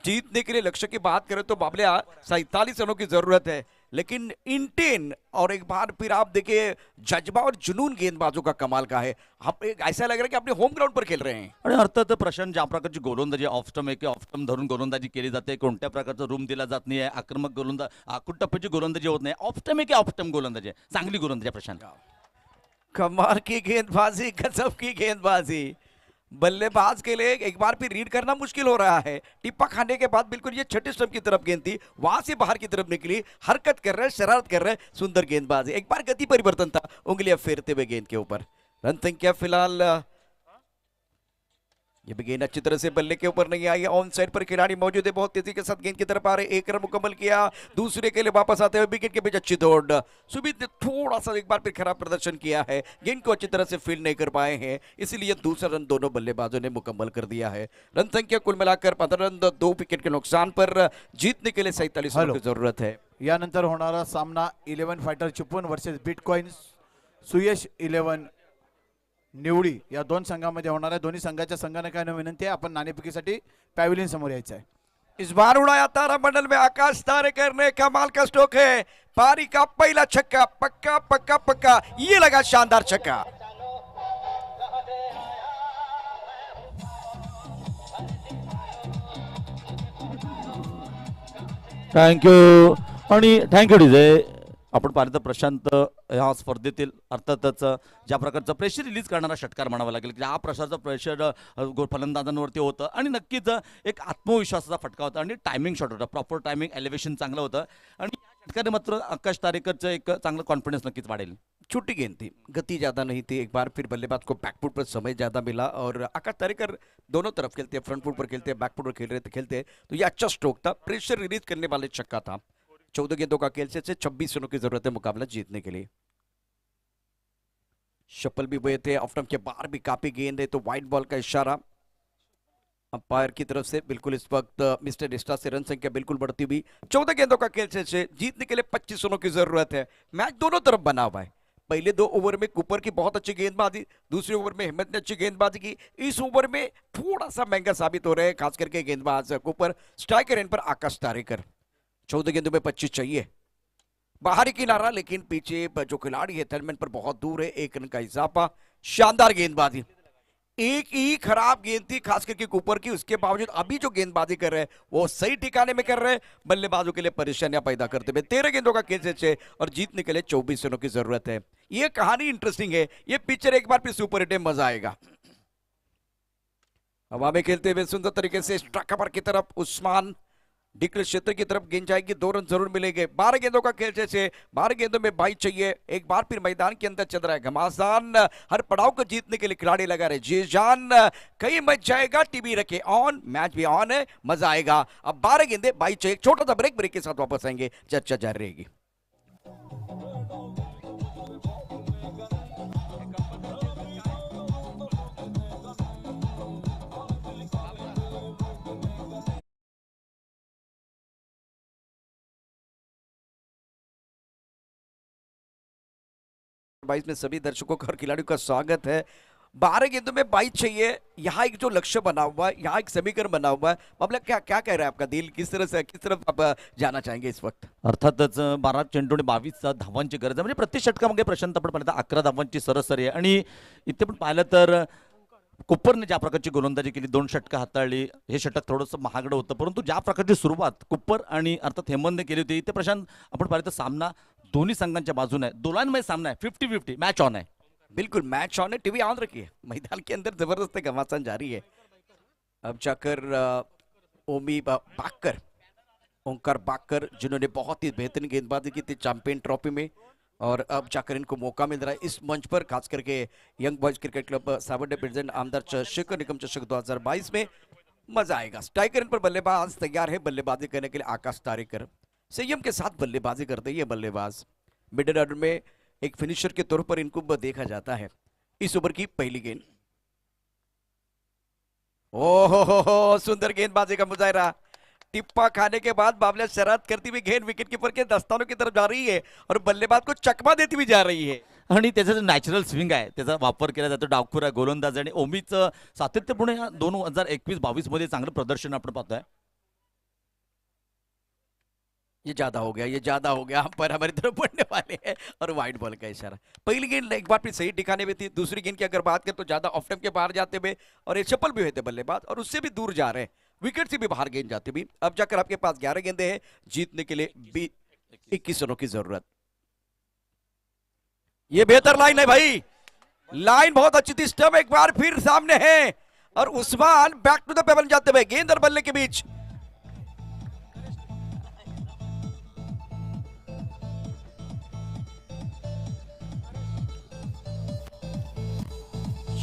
जीतने के लिए लक्ष्य की बात करें तो बाबलिया 47 रनों की जरूरत है, लेकिन इंटेन और एक बार फिर आप देखिए जज्बा और जुनून गेंदबाजों का कमाल का है। आप ऐसा लग रहा है कि अपने होम ग्राउंड पर खेल रहे हैं। आणि अर्थात प्रशांत, ज्या प्रकारची गोलंदाजी ऑफ स्टंप आहे, ऑफ स्टंप धरून गोलंदाजी केली जाते, कोणत्या प्रकारचा रूम दिला जात नाही, आक्रमक गोलंदाज आकुट टप्प्याची गोलंदाजी होत नाही, ऑफ स्टंप आहे की ऑफ स्टंप गोलंदाजी आहे, चांगली गोलंदाजी आहे प्रशांत। कमाल की गेंदबाजी, गजब की गेंदबाजी, बल्लेबाज के लिए एक बार फिर रीड करना मुश्किल हो रहा है। टिप्पा खाने के बाद बिल्कुल ये छठे स्टंप की तरफ गेंद थी, वहां से बाहर की तरफ निकली, हरकत कर रहे, शरारत कर रहे, सुंदर गेंदबाजी। एक बार गति परिवर्तन था, उंगलियां फेरते हुए गेंद के ऊपर। रन संख्या फिलहाल, ये भी गेंद अच्छी तरह से बल्ले के ऊपर नहीं आई। ऑन साइड पर खिलाड़ी मौजूद है, बहुत तेजी के साथ गेंद की तरफ आ रहे, 1 रन मुकम्मल किया। दूसरे के लिए वापस आते हुए विकेट के बीच अच्छी दौड़। सुमित ने थोड़ा सा एक बार फिर खराब प्रदर्शन किया है, गेंद को अच्छी तरह से फील्ड नहीं कर पाए हैं, इसलिए दूसरा रन दोनों बल्लेबाजों ने मुकम्मल कर दिया है। रन संख्या कुल मिलाकर 15 रन 2 विकेट के नुकसान पर जीतने के लिए 47 रनों की जरूरत है। यानंतर होणारा सामना 11 fighter Chiplun versus bitcoin Suyash 11 निवडी या दोन संघामध्ये होणार आहे. दोन्ही संघाच्या संघानकांना विनंती आहे आपण नाणेफेकीसाठी पॅव्हिलियन समोर यायचं आहे. इस बार उड़ाया तारा मंडल में आकाश तारेकर ने कमाल का स्ट्रोक है. पारी का पहला छक्का पक्का पक्का पक्का, ये लगा शानदार छक्का. थँक्यू आणि थँक्यू डीजे. आपण पाहिलं तर प्रशांत ह्या स्पर्धेतील अर्थातच ज्या प्रकारचं प्रेशर रिलीज करणारा षटकार म्हणावा लागेल. ज्या प्रकारचं प्रेशर फलंदाजांवरती होतं आणि नक्कीच एक आत्मविश्वासाचा फटका होता आणि टायमिंग शॉट होता. प्रॉपर टायमिंग एलिव्हेशन चांगलं होतं आणि या षटकाने मात्र आकाश तारेकरचं एक चांगलं कॉन्फिडन्स नक्कीच वाढेल. छोटी गेंद थी, गति ज़्यादा नहीं थी. एक बार फिर बल्लेबाज को बैकफुट पर समय ज़्यादा मिला और आकाश तारेकर दोनों तरफ खेलते हैं, फ्रंट फुट पर खेलते हैं, बैकफुट पर खेलते तो ये अच्छा स्ट्रोक था. प्रेशर रिलीज करने वाले छक्का था. 14 गेंदों का खेल से 26 रनों की जरूरत है मुकाबला जीतने के लिए. शपल भी हुए थे, ऑफ स्टंप के बाहर भी काफी गेंद है, तो वाइड बॉल का इशारा अंपायर की तरफ से. बिल्कुल इस वक्त मिस्टर डिस्टा से रन संख्या बिल्कुल बढ़ती हुई. 14 गेंदों का खेल से जीतने के लिए 25 रनों की जरूरत है. मैच दोनों तरफ बना हुआ है. पहले 2 ओवर में कुपर की बहुत अच्छी गेंदबाजी, दूसरे ओवर में हिम्मत ने अच्छी गेंदबाजी की. इस ओवर में थोड़ा सा महंगा साबित हो रहे हैं खास करके गेंदबाज कुपर. स्ट्राइकर एंड पर आकाश तारेकर. 14 गेंदों में 25 चाहिए. बाहरी किनारा, लेकिन पीछे जो खिलाड़ी है थर्डमैन पर बहुत दूर है. 1 रन का इजाफा. शानदार गेंदबाजी. एक ही खराब गेंद थी खास करके कुपर की, उसके बावजूद अभी जो गेंदबाजी कर रहे हैं वो सही ठिकाने में कर रहे हैं. बल्लेबाजों के लिए परेशानियां पैदा करते हुए 13 गेंदों का खेल से और जीतने के लिए 24 रनों की जरूरत है. ये कहानी इंटरेस्टिंग है. ये पिक्चर एक बार फिर सुपर हिट है, मजा आएगा. हवा में खेलते हुए सुंदर तरीके से स्ट्राइक पर की तरफ उस्मान डिक्लेयर क्षेत्र की तरफ गेंद जाएगी. 2 रन जरूर मिलेंगे. 12 गेंदों का खेल से 12 गेंदों में 22 चाहिए. एक बार फिर मैदान के अंदर चल रहा है घमासान. हर पड़ाव को जीतने के लिए खिलाड़ी लगा रहे. जी जान कहीं मच जाएगा. टीवी रखे ऑन, मैच भी ऑन है, मजा आएगा. अब 12 गेंदे 22 चाहिए. छोटा सा ब्रेक के साथ वापस आएंगे. चर्चा जारी रहेगी. बाईस में सभी दर्शकों का और खिलाड़ियों का स्वागत है. 12 गेंदों में 22 चाहिए. यहाँ एक जो लक्ष्य बना हुआ है, यहाँ एक समीकरण बना हुआ है. बाबला क्या क्या कह रहा है आपका दिल, किस तरफ आप जाना चाहेंगे इस वक्त? अर्थातच 12 चेंडू आणि 22 धावांची गरज आहे. म्हणजे प्रत्येक षटकामागे प्रशांत आपण पाहिलं 11 धावांची सरासरी आहे आणि इथे पण पाहिलं तर कुप्परने ज्या प्रकारची गोलंदाजी केली, 2 षटकं हाताळली. हे षटक थोडंसं महागडं होतं, परंतु ज्या प्रकारची सुरुवात कुप्पर आणि अर्थात हेमंतने केली होती इथे प्रशांत आपण पाहिलं तर सामना दोन्ही संघांच्या बाजूने आहे. दोलांमध्ये सामना आहे. 50-50 मैच ऑन है. बिल्कुल मैच ऑन है. टीवी ऑन रखिए. मैदान के अंदर जबरदस्त घमासान जारी है. अब जाकर ओंकार बाकर जिन्होंने बहुत ही बेहतरीन गेंदबाजी की थी चैंपियन ट्रॉफी में, और अब जाकर इनको मौका मिल रहा है इस मंच पर, खास करके young boys cricket club Savarde present आमदार चषक निगम चषक 2022 में. मजा आएगा. स्ट्राइकर पर बल्लेबाज तैयार है बल्लेबाजी करने के लिए. आकाश तारेकर संयम के साथ बल्लेबाजी करते हैं ये बल्लेबाज. मिडिल ऑर्डर में एक फिनिशर के तौर पर इनको देखा जाता है. इस ओवर की पहली गेंद. ओहो, सुंदर गेंदबाजी का मुजाहरा. टिप्पा खाने के बाद बाबला शरारत करती हुई गेंद विकेट कीपर के दस्तानों की तरफ जा रही है और बल्लेबाज को चकमा देती हुई जा रही है. आणि त्याचं जे नॅचरल स्विंग आहे त्याचा वापर केला जातो. डावखुरा गोलंदाज आणि ओमीचं सातत्यपूर्ण या 2021-22 मध्ये चांगलं प्रदर्शन आपण पाहतोय. ये ज्यादा हो गया, ये ज्यादा हो गया. पर हमारी तरफ बढ़ने वाले हैं और वाइड बॉल का इशारा. पहली गेंद एक बार फिर सही ठिकाने में थी. दूसरी गेंद की अगर बात करें तो ज्यादा ऑफ स्टंप के बाहर जाते हुए और एक चप्पल भी हुए थे बल्लेबाज और उससे भी दूर जा रहे हैं. विकेट से भी बाहर गेंद जाती हुई. अब जाकर आपके पास 11 गेंदे हैं. जीतने के लिए 21 रनों की जरूरत. ये बेहतर लाइन है भाई. लाइन बहुत अच्छी थी. स्टंप एक बार फिर सामने है और Usman back to the pavilion जाते हुए गेंद और बल्ले के बीच.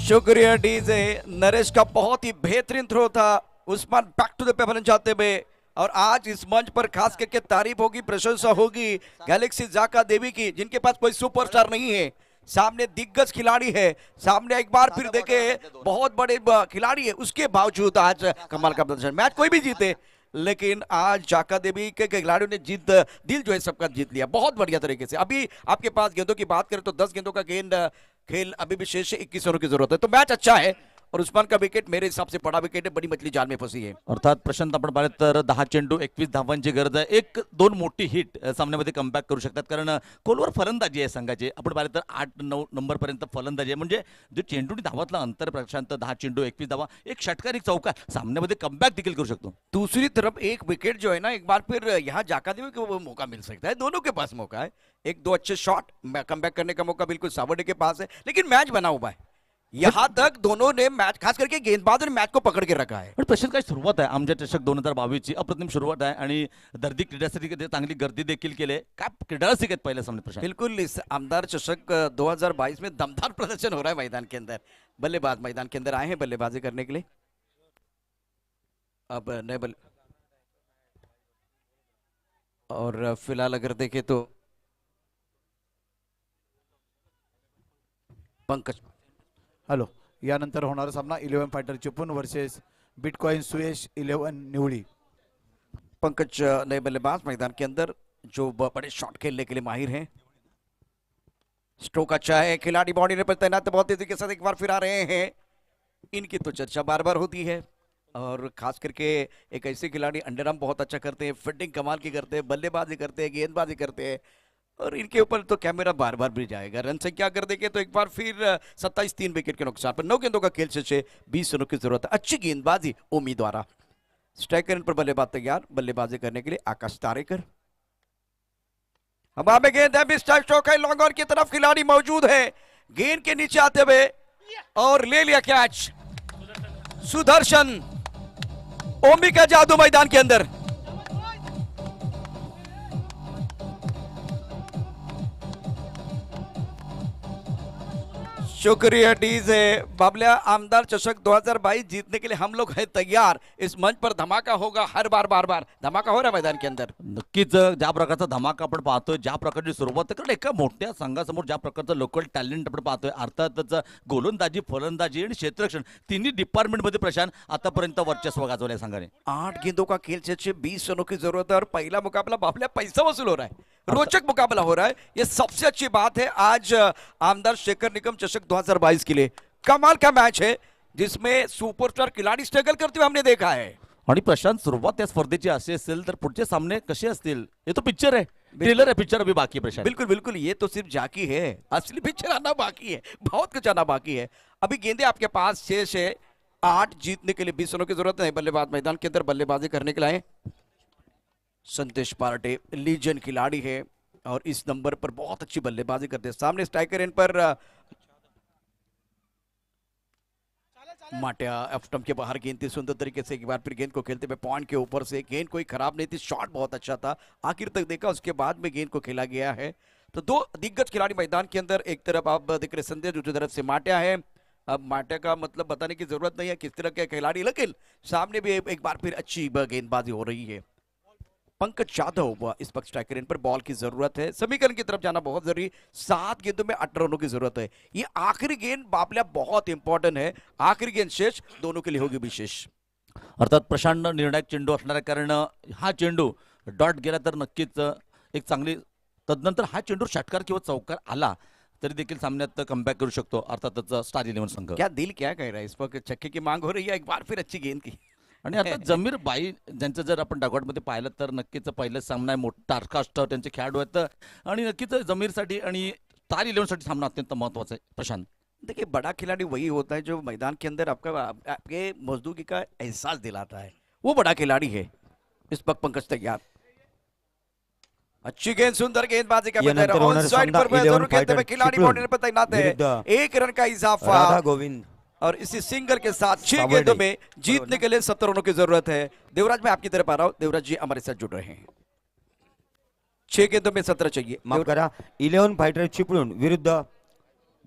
शुक्रिया डीजे. नरेश का बहुत ही बेहतरीन थ्रो था. Usman back to the pavilion जाते हुए. और आज इस मंच पर खास करके तारीफ होगी, प्रशंसा होगी गैलेक्सी जाका देवी की, जिनके पास कोई सुपरस्टार नहीं है. सामने दिग्गज खिलाड़ी है. सामने एक बार फिर देखे बहुत बड़े खिलाड़ी है, उसके बावजूद आज कमाल का प्रदर्शन. मैच कोई भी जीते लेकिन आज जाका देवी के खिलाड़ियों ने जीत दिल जो है सबका जीत लिया बहुत बढ़िया तरीके से। अभी आपके पास गेंदों की बात करें तो 10 गेंदों का गेंद खेल अभी भी शेष है, 21 रनों की जरूरत है, तो मैच अच्छा है। और उस्मान का विकेट मेरे हिसाब से बड़ा विकेट है, बड़ी मछली जाल में फंसी है। अर्थात प्रशांत आपण पाहिलं तर 10 चेंडू 21 धावांची गरज आहे, एक दोन मोठी हिट सामन्यामध्ये कमबॅक करू शकतात, कारण कोलवर फलंदाजी आहे संघाची। आपण पाहिलं तर 8-9 नंबर पर्यंत फलंदाजी आहे, म्हणजे जे चेंडूनी धावातला अंतर प्रशांत 10 चेंडू 21 धावा, एक षटकार एक चौकार सामन्यामध्ये कमबॅक देखील करू शकतो। दूसरी तरफ एक विकेट जो है ना, एक बार फिर यहाँ जाका देवी को वो मौका मिल सकता है, दोनों के पास मौका है, एक दो अच्छे शॉट कमबैक करने का मौका बिल्कुल सावडे के पास है, लेकिन मैच बना हुआ है। यहां तक दोनों ने मैच, खास करके गेंदबाजों ने मैच को पकड़ के रखा है। पण प्रशांत काय सुरुवात आहे आमच्या चषक 2022 ची, अप्रतिम सुरुवात आहे आणि दर्दी क्रीडासाठी चांगली गर्दी देखील केली। काय क्रीडा रसिक आहेत पहिल्या सामन्यात प्रशांत? बिल्कुल, इस आमदार चषक 2022 में दमदार प्रदर्शन हो रहा है मैदान के अंदर। बल्लेबाज मैदान के अंदर आए हैं बल्लेबाजी करने के लिए। अब नए बल्ले और फिलहाल अगर देखें तो पंकज, हॅलो, यानंतर होणारा सामना 11 fighter Chiplun versus bitcoin Suyash 11 निवडी। पंकज नए बल्लेबाज मैदान के अंदर जो बड़े शॉट खेलने के लिए माहिर हैं। स्ट्रोक अच्छा है, खिलाड़ी बॉडी पर तैनात बहुत तेजी के साथ एक बार फिर आ रहे हैं। इनकी तो चर्चा बार बार होती है, और खास करके एक ऐसे खिलाड़ी अंडरआर्म बहुत अच्छा करते हैं, फील्डिंग कमाल की करते हैं, बल्लेबाजी करते हैं, गेंदबाजी करते हैं, और इनके ऊपर तो कैमरा बार बार भी जाएगा। रन संख्या अगर देखें तो एक बार फिर 27 3 विकेट के नुकसान पर 9 गेंदों का खेल शेष है, 20 रनों की जरूरत है। अच्छी गेंदबाजी ओमी द्वारा। स्ट्राइकर पर बल्लेबाज तैयार बल्लेबाजी करने के लिए आकाश तारेकर। हवा में गेंद है, मिस टाइप स्ट्रोक है, लॉन्ग ऑन की तरफ खिलाड़ी मौजूद है, गेंद के नीचे आते हुए और ले लिया कैच। सुदर्शन, ओमी का जादू मैदान के अंदर। शुक्रिया डीजे। बाबल्या, आमदार चषक 2022 जीतने के लिए हम लोग हैं तैयार। इस मंच पर धमाका होगा हर बार, बार बार धमाका हो रहा है मैदान के अंदर। नक्कीच ज्या प्रकारचा धमाका आपण पाहतोय, ज्या प्रकारची सुरुवात आहे, कारण एका मोठ्या संघासमोर ज्या प्रकारचं लोकल टॅलेंट आपण पाहतोय, अर्थातच गोलंदाजी, फलंदाजी आणि क्षेत्ररक्षण तिन्ही डिपार्टमेंटमध्ये प्रशांत आतापर्यंत वर्चस्व गाजवलं आहे संघाने। 8 गेंदों का खेल शेष, 20 रनों की जरूरत है, और पहला मुकाबला बाबल्या पैसा वसूल हो रहा है, रोचक मुकाबला हो रहा है। ये सबसे अच्छी बात है आज आमदार शेखर निकम चषक 2022 के लिए। कमाल का मैच है जिसमें सुपरस्टार खिलाड़ी स्ट्रगल करते हुए हमने देखा है। आणि प्रशांत, सुरुवात या स्पर्धेची अशी असेल तर पुढचे सामने कसे असतील? हे तो पिक्चर आहे, ट्रेलर आहे, पिक्चर अभी बाकी है प्रशांत। बिल्कुल बिल्कुल, ये तो सिर्फ झांकी है, असली पिक्चर आना बाकी है, बहुत कुछ आना बाकी है। अभी गेंदे आपके पास शेष है 8, जीतने के लिए 20 रनों की जरूरत है। बल्लेबाज मैदान के अंदर बल्लेबाजी करने के लिए आए संदेश पार्टे, लीजन खिलाड़ी है, और इस नंबर पर बहुत अच्छी बल्लेबाजी करते हैं। सामने स्ट्राइकर एंड पर माटिया ऑफ स्टंप के बाहर गेंद थी, सुंदर तरीके से एक बार फिर गेंद को खेलते हुए पॉइंट के ऊपर से। गेंद कोई खराब नहीं थी, शॉट बहुत अच्छा था, आखिर तक देखा, उसके बाद में गेंद को खेला गया है। तो दो दिग्गज खिलाड़ी मैदान के अंदर, एक तरफ आप दिख रहे संदेश, दूसरी तरफ से माटिया है। अब माटिया का मतलब बताने की जरूरत नहीं है किस तरह के खिलाड़ी, लेकिन सामने भी एक बार फिर अच्छी गेंदबाजी हो रही है। पंकज यादव इस वक्त स्ट्राइकर पर, बॉल की जरूरत है, समीकरण की तरफ जाना बहुत जरूरी। 7 गेंदों में 8 रनों की जरूरत है। ये आखिरी गेंद बाबल्या बहुत इंपॉर्टेंट है, आखिरी गेंद शेष दोनों के लिए होगी विशेष। अर्थात प्रशांत निर्णायक चेंडू असणार आहे, कारण हा चेंडू डॉट गेला तर नक्कीच एक चांगली, तदनंतर हा चेंडू षटकार किंवा चौकार आला तरी देखील सामन्यात कमबॅक करू शकतो अर्थातच स्टार 11 संघ। क्या दिल क्या कह रहा है, इस वक्त छक्के की मांग हो रही है, एक बार फिर अच्छी गेंद की। आणि आता जमीर बाई ज्यांचं जर आपण डागआउटमध्ये पाहिलं तर नक्कीच पहिलं सामना आहे, मोठा टारकास्ट त्यांचे खेळाडू आहेत, आणि नक्कीच जमीरसाठी आणि स्टार 11 साठी सामना अत्यंत महत्वाचा आहे प्रशांत। देखिए, बड़ा खिलाड़ी वही होता है जो मैदान के अंदर आपके मजदूरी का एहसास दिलाता है, वो बड़ा खिलाड़ी है। इस वक्त पंकज तैयार, अच्छी गेंद, सुंदर गेंदबाजी का यानंतर होणारा सामना 11 फायटर खिलाड़ी चिपळूण बॉर्डर पर तैनात है, विरुद्ध 1 रन का इजाफा, राधा गोविंद, और इसी सिंगल के साथ 6 सावर्डे। गेंदों में जीतने के लिए 17 रनों की जरूरत है। देवराज, मैं आपकी तरफ आ रहा हूं, देवराज जी हमारे साथ जुड़ रहे हैं। 6 गेंदों में 17 चाहिए। माफ करा, 11 फायटर चिपळूण विरुद्ध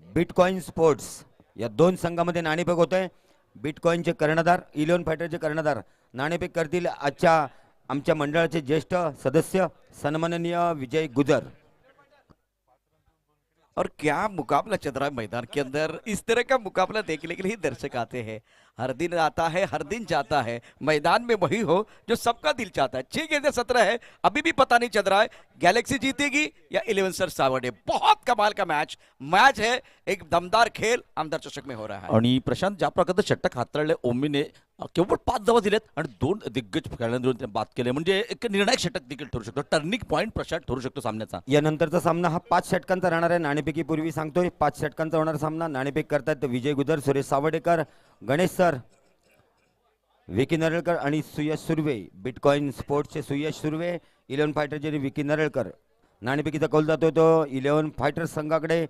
बिटकॉइन स्पोर्ट्स, या दोन संघामध्ये नाणेफेक होत आहे। बिटकॉइनचे कर्णधार, 11 फायटरचे कर्णधार नाणेफेक करतील आजच्या आमच्या मंडळाचे ज्येष्ठ सदस्य सन्माननीय विजय गुजर। और क्या मुकाबला चल रहा है मैदान के अंदर। इस तरह का मुकाबला देखने के लिए ही दर्शक आते हैं। हर दिन आता है, हर दिन जाता है, मैदान में वही हो जो सबका दिल चाहता है। 6 गेंदें 17 है, अभी भी पता नहीं चल रहा है गैलेक्सी जीतेगी या 11 सर सावडे। बहुत कमाल का मैच है, एक दमदार खेल आमदार चषक में हो रहा है। आणि प्रशांत ज्या प्रकारचं षटक हाताळले ओमीने केवळ 5 धावा दिलेत आणि 2 दिग्गज खेळाडूंनी त्याने बाद केले, म्हणजे एक निर्णायक षटक देखील ठरू शकतो, टर्निंग पॉईंट प्रशांत ठरू शकतो सामन्याचा. यानंतरचा सामना हा 5 षटकांचा राहणार आहे. नाणेफेकी पूर्वी सांगतोय 5 षटकांचा होणार सामना. नाणेफेक करतात विजय गुदर, सुरेश सावडेकर, गणेश सर, विकी नरळकर आणि सुयश सुर्वे. बिटकॉइन स्पोर्ट्सचे सुयश सुर्वे, 11 फायटरचे विकी नरळकर. नाणेफेकीचा कौल जातोय तो 11 फायटर संघाकडे.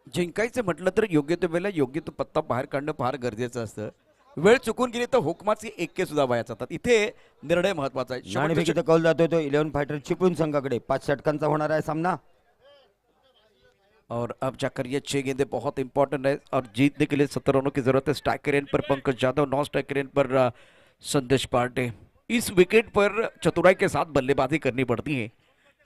जिंकायचं म्हटलं तर योग्य तो वेळेला योग्य तो पत्ता बाहेर काढणं फार गरजेचं असतं. वेळ चुकून गेली तर हुकमाचे एक्के सुद्धा वाया जातात. इथे निर्णय महत्वाचा आहे. नाणेफेकीचा कौल जातोय तो 11 फायटर चिपळूण संघाकडे. 5 षटकांचा होणार आहे सामना. और अब जाकर ये 6 गेंदें बहुत इंपॉर्टेंट है और जीतने के लिए 17 रनों की जरूरत है. स्ट्राइकर एंड पर Pankaj Yadav, non striker end पर संदेश पांडे. इस विकेट पर चतुराई के साथ बल्लेबाजी करनी पड़ती है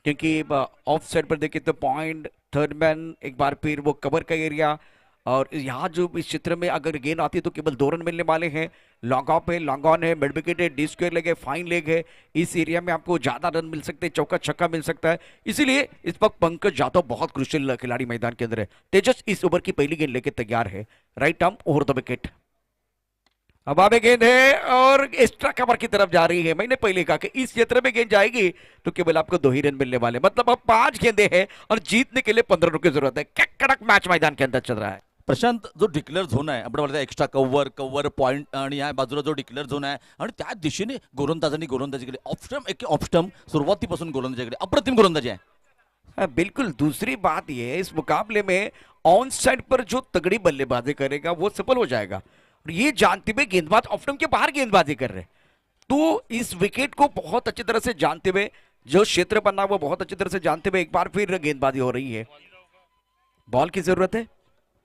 क्योंकि ऑफ साइड पर देखिए तो पॉइंट, थर्ड मैन, एक बार फिर वो कवर का एरिया, और यहाँ जो इस क्षेत्र में अगर गेंद आती है तो केवल 2 रन मिलने वाले हैं. लॉन्ग ऑफ है, लॉन्ग ऑन है, मिड विकेट है, डी स्क्वायर लेग है, फाइन लेग है. इस एरिया में आपको ज्यादा रन मिल सकते हैं, चौका छक्का मिल सकता है. इसीलिए इस वक्त पंकज यादव बहुत क्रुशियल खिलाड़ी मैदान के अंदर है. तेजस इस ओवर की पहली गेंद लेके तैयार है. Right arm over the wicket. अब आगे गेंद है और एक्स्ट्रा कवर की तरफ जा रही है. मैंने पहले कहा कि इस क्षेत्र में गेंद जाएगी तो केवल आपको 2 ही रन मिलने वाले. मतलब अब 5 गेंदें हैं और जीतने के लिए 15 रनों की जरूरत है. क्या कड़क मैच मैदान के अंदर चल रहा है. प्रशांत, जो डिक्लेअर झोन आहे आपण म्हणतो एक्स्ट्रा कव्हर पॉईंट आणि या बाजूला जो डिक्लेअर झोन आहे आणि त्या दिशेने गोलंदाजांनी गोलंदाजी केली. ऑफस्टम सुरुवातीपासून गोलंदाजी केली, अप्रतिम गोलंदाजी आहे. हाँ, बिल्कुल. दूसरी बात यह है इस मुकाबले में ऑन साइड पर जो तगड़ी बल्लेबाजी करेगा वो सफल हो जाएगा. और ये जानते हुए गेंदबाज ऑफ के बाहर गेंदबाजी कर रहे हैं, तो इस विकेट को बहुत अच्छी तरह से जानते हुए, जो क्षेत्र बना वो बहुत अच्छी तरह से जानते हुए एक बार फिर गेंदबाजी हो रही है. बॉल की जरूरत है,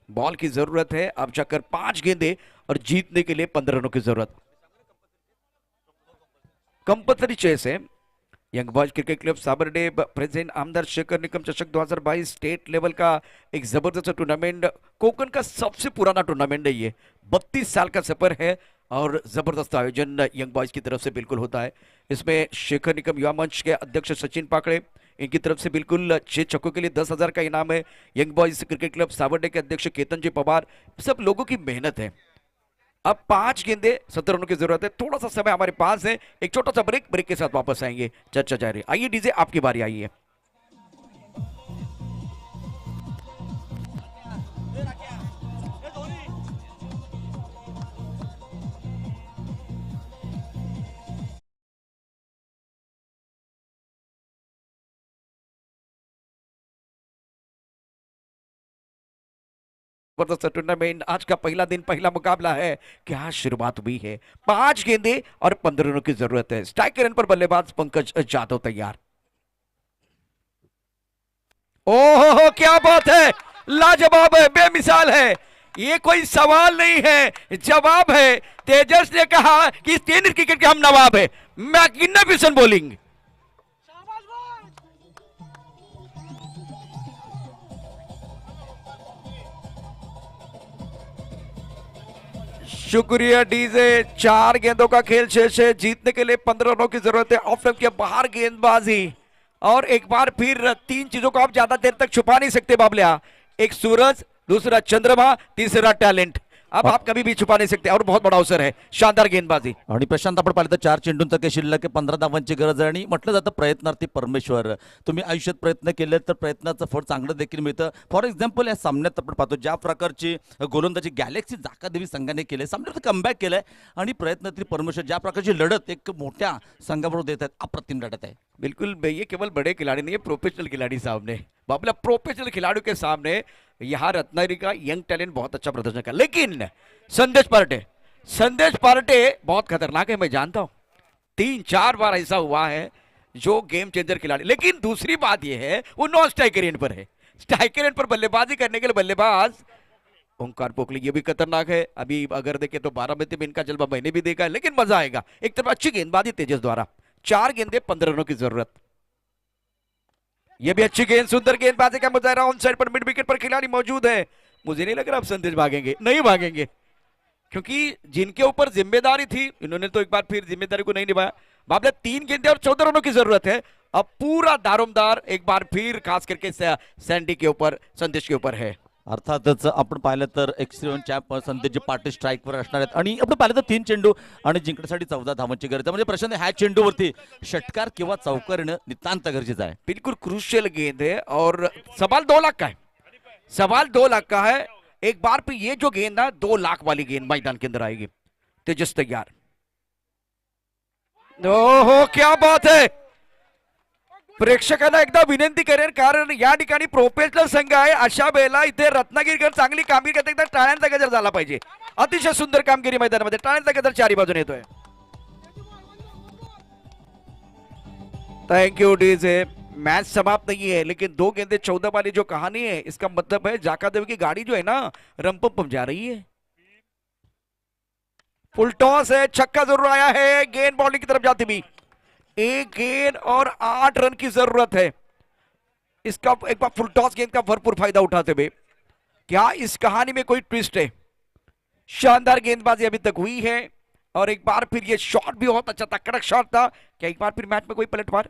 बॉल की जरूरत है. अब जाकर 5 गेंदें और जीतने के लिए 15 रनों की जरूरत. कंपल्सरी चेस है. Young boys cricket club Sabarde present आमदार शेखर निकम चषक 2022 स्टेट लेवल का एक जबरदस्त टूर्नामेंट. कोकण का सबसे पुराना टूर्नामेंट है ये. 32 साल का सफर है और जबरदस्त आयोजन यंग बॉयज की तरफ से बिल्कुल होता है. इसमें शेखर निकम युवा मंच के अध्यक्ष सचिन पाकड़े, इनकी तरफ से बिल्कुल 6 छक्कों के लिए 10,000 का इनाम है. यंग बॉयज क्रिकेट क्लब साबरडे के अध्यक्ष केतन जी पवार, सब लोगों की मेहनत है. अब 5 गेंदे 17 रनों की जरूरत है. थोड़ा सा समय हमारे पास है, एक छोटा सा ब्रेक के साथ वापस आएंगे. चर्चा जारी. आइए डीजे, आपकी बारी आई है. जबरदस्त टूर्नामेंट. आज का पहला दिन, पहला मुकाबला है. क्या शुरुआत हुई है. 5 गेंदे और 15 रनों की जरूरत है. स्ट्राइक रन पर बल्लेबाज पंकज यादव तैयार. ओहो, क्या बात है. लाजवाब है, बेमिसाल है. ये कोई सवाल नहीं है, जवाब है. तेजस ने कहा कि इस टेनिस क्रिकेट के हम नवाब है. Magnificent bowling. शुक्रिया डीजे. 4 गेंदों का खेल शेष है. जीतने के लिए 15 रनों की जरूरत है. ऑफ स्टंप के बाहर गेंदबाजी, और एक बार फिर 3 चीजों को आप ज्यादा देर तक छुपा नहीं सकते बाबलिया. एक सूरज, दूसरा चंद्रमा, तीसरा टैलेंट. अब आप कभी भी छुपा नहीं सकते और बहुत बड़ा अवसर है. शानदार गेंदबाजी. आणि प्रशांत, आपण पाहिलं तर 4 चेंडूंचा काही शिल्लक आहे, 15 धावांची गरज आहे आणि म्हटलं जातं प्रयत्नार्थी परमेश्वर. तुम्ही आयुष्यात प्रयत्न केले तर प्रयत्नाचं फळ चांगलं देखील मिळतं. फॉर एक्झाम्पल या सामन्यात आपण पाहतो ज्या प्रकारची गोलंदाजी गॅलेक्सी जाकादेवी संघाने केले, सामन्यात कमबॅक केलंय आणि प्रयत्नार्थी परमेश्वर ज्या प्रकारची लढत एक मोठ्या संघाबरोबर देत आहेत, अप्रतिम लढत आहे. बिल्कुल, ये केवल बड़े खिलाड़ी नहीं है, प्रोफेशनल खिलाड़ी सामने. बाबला, प्रोफेशनल खिलाड़ियों के सामने यहाँ रत्नागिरी का यंग टैलेंट बहुत अच्छा प्रदर्शन कर. लेकिन संदेश पार्टे बहुत खतरनाक है, मैं जानता हूं. 3-4 बार ऐसा हुआ है जो गेम चेंजर खिलाड़ी. लेकिन दूसरी बात यह है वो नॉन स्ट्राइकर एंड पर है. स्ट्राइकर एंड पर बल्लेबाजी करने के लिए बल्लेबाज ओंकार पोखली, ये भी खतरनाक है. अभी अगर देखें तो 12 में इनका जलवा मैंने भी देखा है, लेकिन मजा आएगा. एक तरफ अच्छी गेंदबाजी तेजस द्वारा. 4 गेंदे 15 रनों की जरूरत. ये भी अच्छी गेंद, सुंदर गेंदबाजी का मुजाहरा ऑन साइड पर, मिड विकेट पर खिलाड़ी मौजूद है। मुझे नहीं लग रहा अब संदेश भागेंगे, नहीं भागेंगे, क्योंकि जिनके ऊपर जिम्मेदारी थी इन्होंने तो एक बार फिर जिम्मेदारी को नहीं निभाया। बाबले 3 गेंदें और 14 रनों की जरूरत है। अब पूरा दारोमदार एक बार फिर खास करके सैंडी के ऊपर, संदेश के ऊपर है। अर्थातच आपण पाहिलं तर एक्स11 चॅम्प संदेशजी पाटील स्ट्राईकवर असणार आहेत आणि आपण पाहिलं तर 3 चेंडू आणि जिंकण्यासाठी 14 धावांची गरज आहे. म्हणजे प्रशांत ह्या चेंडूवरती षटकार किंवा चौकार येणं नितांत गरजेचं आहे. बिल्कुल क्रूशियल गेंद है और सवाल 2 लाख का है, सवाल 2 लाख का है। एक बार पे ये जो गेंद है 2 लाख वाली गेंद मैदान के अंदर आएगी। तेजस तैयार, ओहो क्या बात है। प्रेक्षकांना एकदा विनंती करेन, कारण या ठिकाणी प्रोफेशनल संघ आहे, अशा वेळेला इथे रत्नागिरीकर चांगली कामगिरी करते, एकदा टाळ्यांचा गजर झाला पाहिजे। अतिशय सुंदर कामगिरी मैदानामध्ये, टाळ्यांचा गजर चारी बाजूने येतोय। Thank you DJ. मैच समाप्त नहीं है, लेकिन 2 गेंदे 14 वाली जो कहानी है, इसका मतलब है जाकादेव की गाड़ी जो है ना रंपम जा रही है। फुल टॉस है, छक्का जरूर आया है, गेंद बॉलिंग की तरफ जाती भी। 1 गेंद और 8 रन की जरूरत है। इसका एक बार फुल टॉस गेंद का भरपूर फायदा उठाते हुए, क्या इस कहानी में कोई ट्विस्ट है? शानदार गेंदबाजी अभी तक हुई है और एक बार फिर ये शॉट भी बहुत अच्छा था, कड़क शॉट था। क्या एक बार फिर मैच में कोई पलटवार?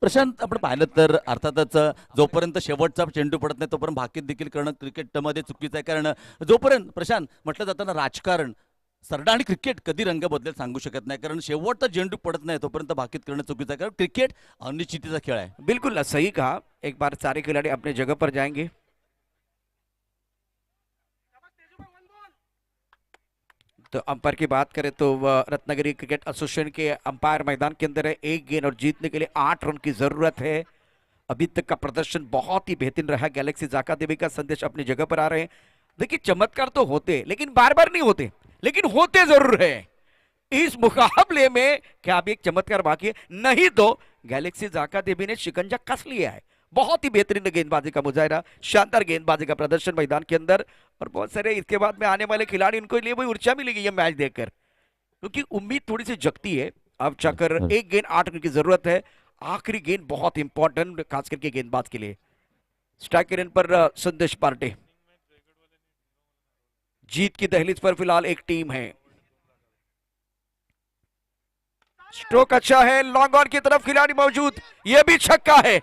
प्रशांत आपण पाहिलं तर अर्थातच जोपर्यंत शेवटचा चेंडू पडत नाही तोपर्यंत भाकीत देखील करणं क्रिकेटमध्ये चुकीचं आहे. कारण जोपर्यंत प्रशांत म्हटलं जातं ना, राजकारण सरडा आणि क्रिकेट कधी रंग बदलेल सांगू शकत नाही. कारण शेवटचा चेंडू पडत नाही तोपर्यंत भाकीत करणं चुकीचं आहे. कारण क्रिकेट अनिश्चिततेचा खेळ आहे. बिल्कुल सही कहा। एक बार सारे खिलाड़ी अपने जगह पर जाएंगे। तो अंपायर की बात करें तो रत्नागिरी क्रिकेट एसोसिएशन के अंपायर मैदान के अंदर है। 1 गेंद और जीतने के लिए 8 रन की जरूरत है। अभी तक का प्रदर्शन बहुत ही बेहतरीन रहा। गैलेक्सी जाका देवी का संदेश अपनी जगह पर आ रहे हैं। देखिए चमत्कार तो होते लेकिन बार बार नहीं होते, लेकिन होते जरूर है। इस मुकाबले में क्या अभी एक चमत्कार बाकी है? नहीं तो गैलेक्सी जाका देवी ने शिकंजा कस लिया है। बहुत ही बेहतरीन गेंदबाजी का मुजाहरा, शानदार गेंदबाजी का प्रदर्शन मैदान के अंदर, और बहुत सारे इसके बाद में आने वाले खिलाड़ी, उनको लिए वही ऊर्जा मिलेगी ये मैच देखकर, क्योंकि उम्मीद थोड़ी सी जगती है। अब जाकर 1 गेंद 8 रन की जरूरत है। आखिरी गेंद बहुत इंपॉर्टेंट, खास करके गेंदबाज के लिए। स्ट्राइक रेन पर संदेश पार्टे। जीत की दहलीज पर फिलहाल एक टीम है। स्ट्रोक अच्छा है, लॉन्ग ऑन की तरफ खिलाड़ी मौजूद, यह भी छक्का है।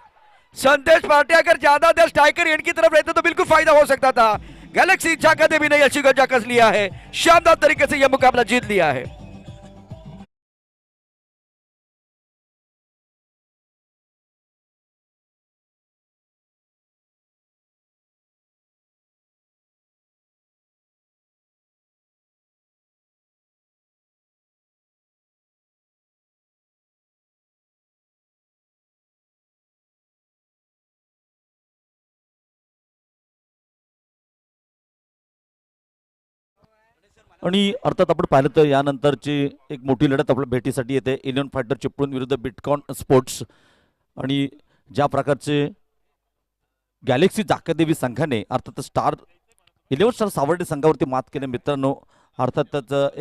संदेश पार्टी अगर ज्यादा देर स्ट्राइकर एंड की तरफ रहते तो बिल्कुल फायदा हो सकता था। गैलेक्सी जाका देवी ने अच्छी गंजा कस लिया है, शानदार तरीके से यह मुकाबला जीत लिया है। आणि अर्थात आपण पाहिलं तर यानंतरची एक मोठी लढत आपल्या भेटीसाठी येते. 11 फायटर चिपळूण विरुद्ध बिटकॉन स्पोर्ट्स. आणि ज्या प्रकारचे गॅलेक्सी जाकादेवी संघाने अर्थात 11 स्टार सावर्डे संघावरती मात केले मित्रांनो, अर्थातच एक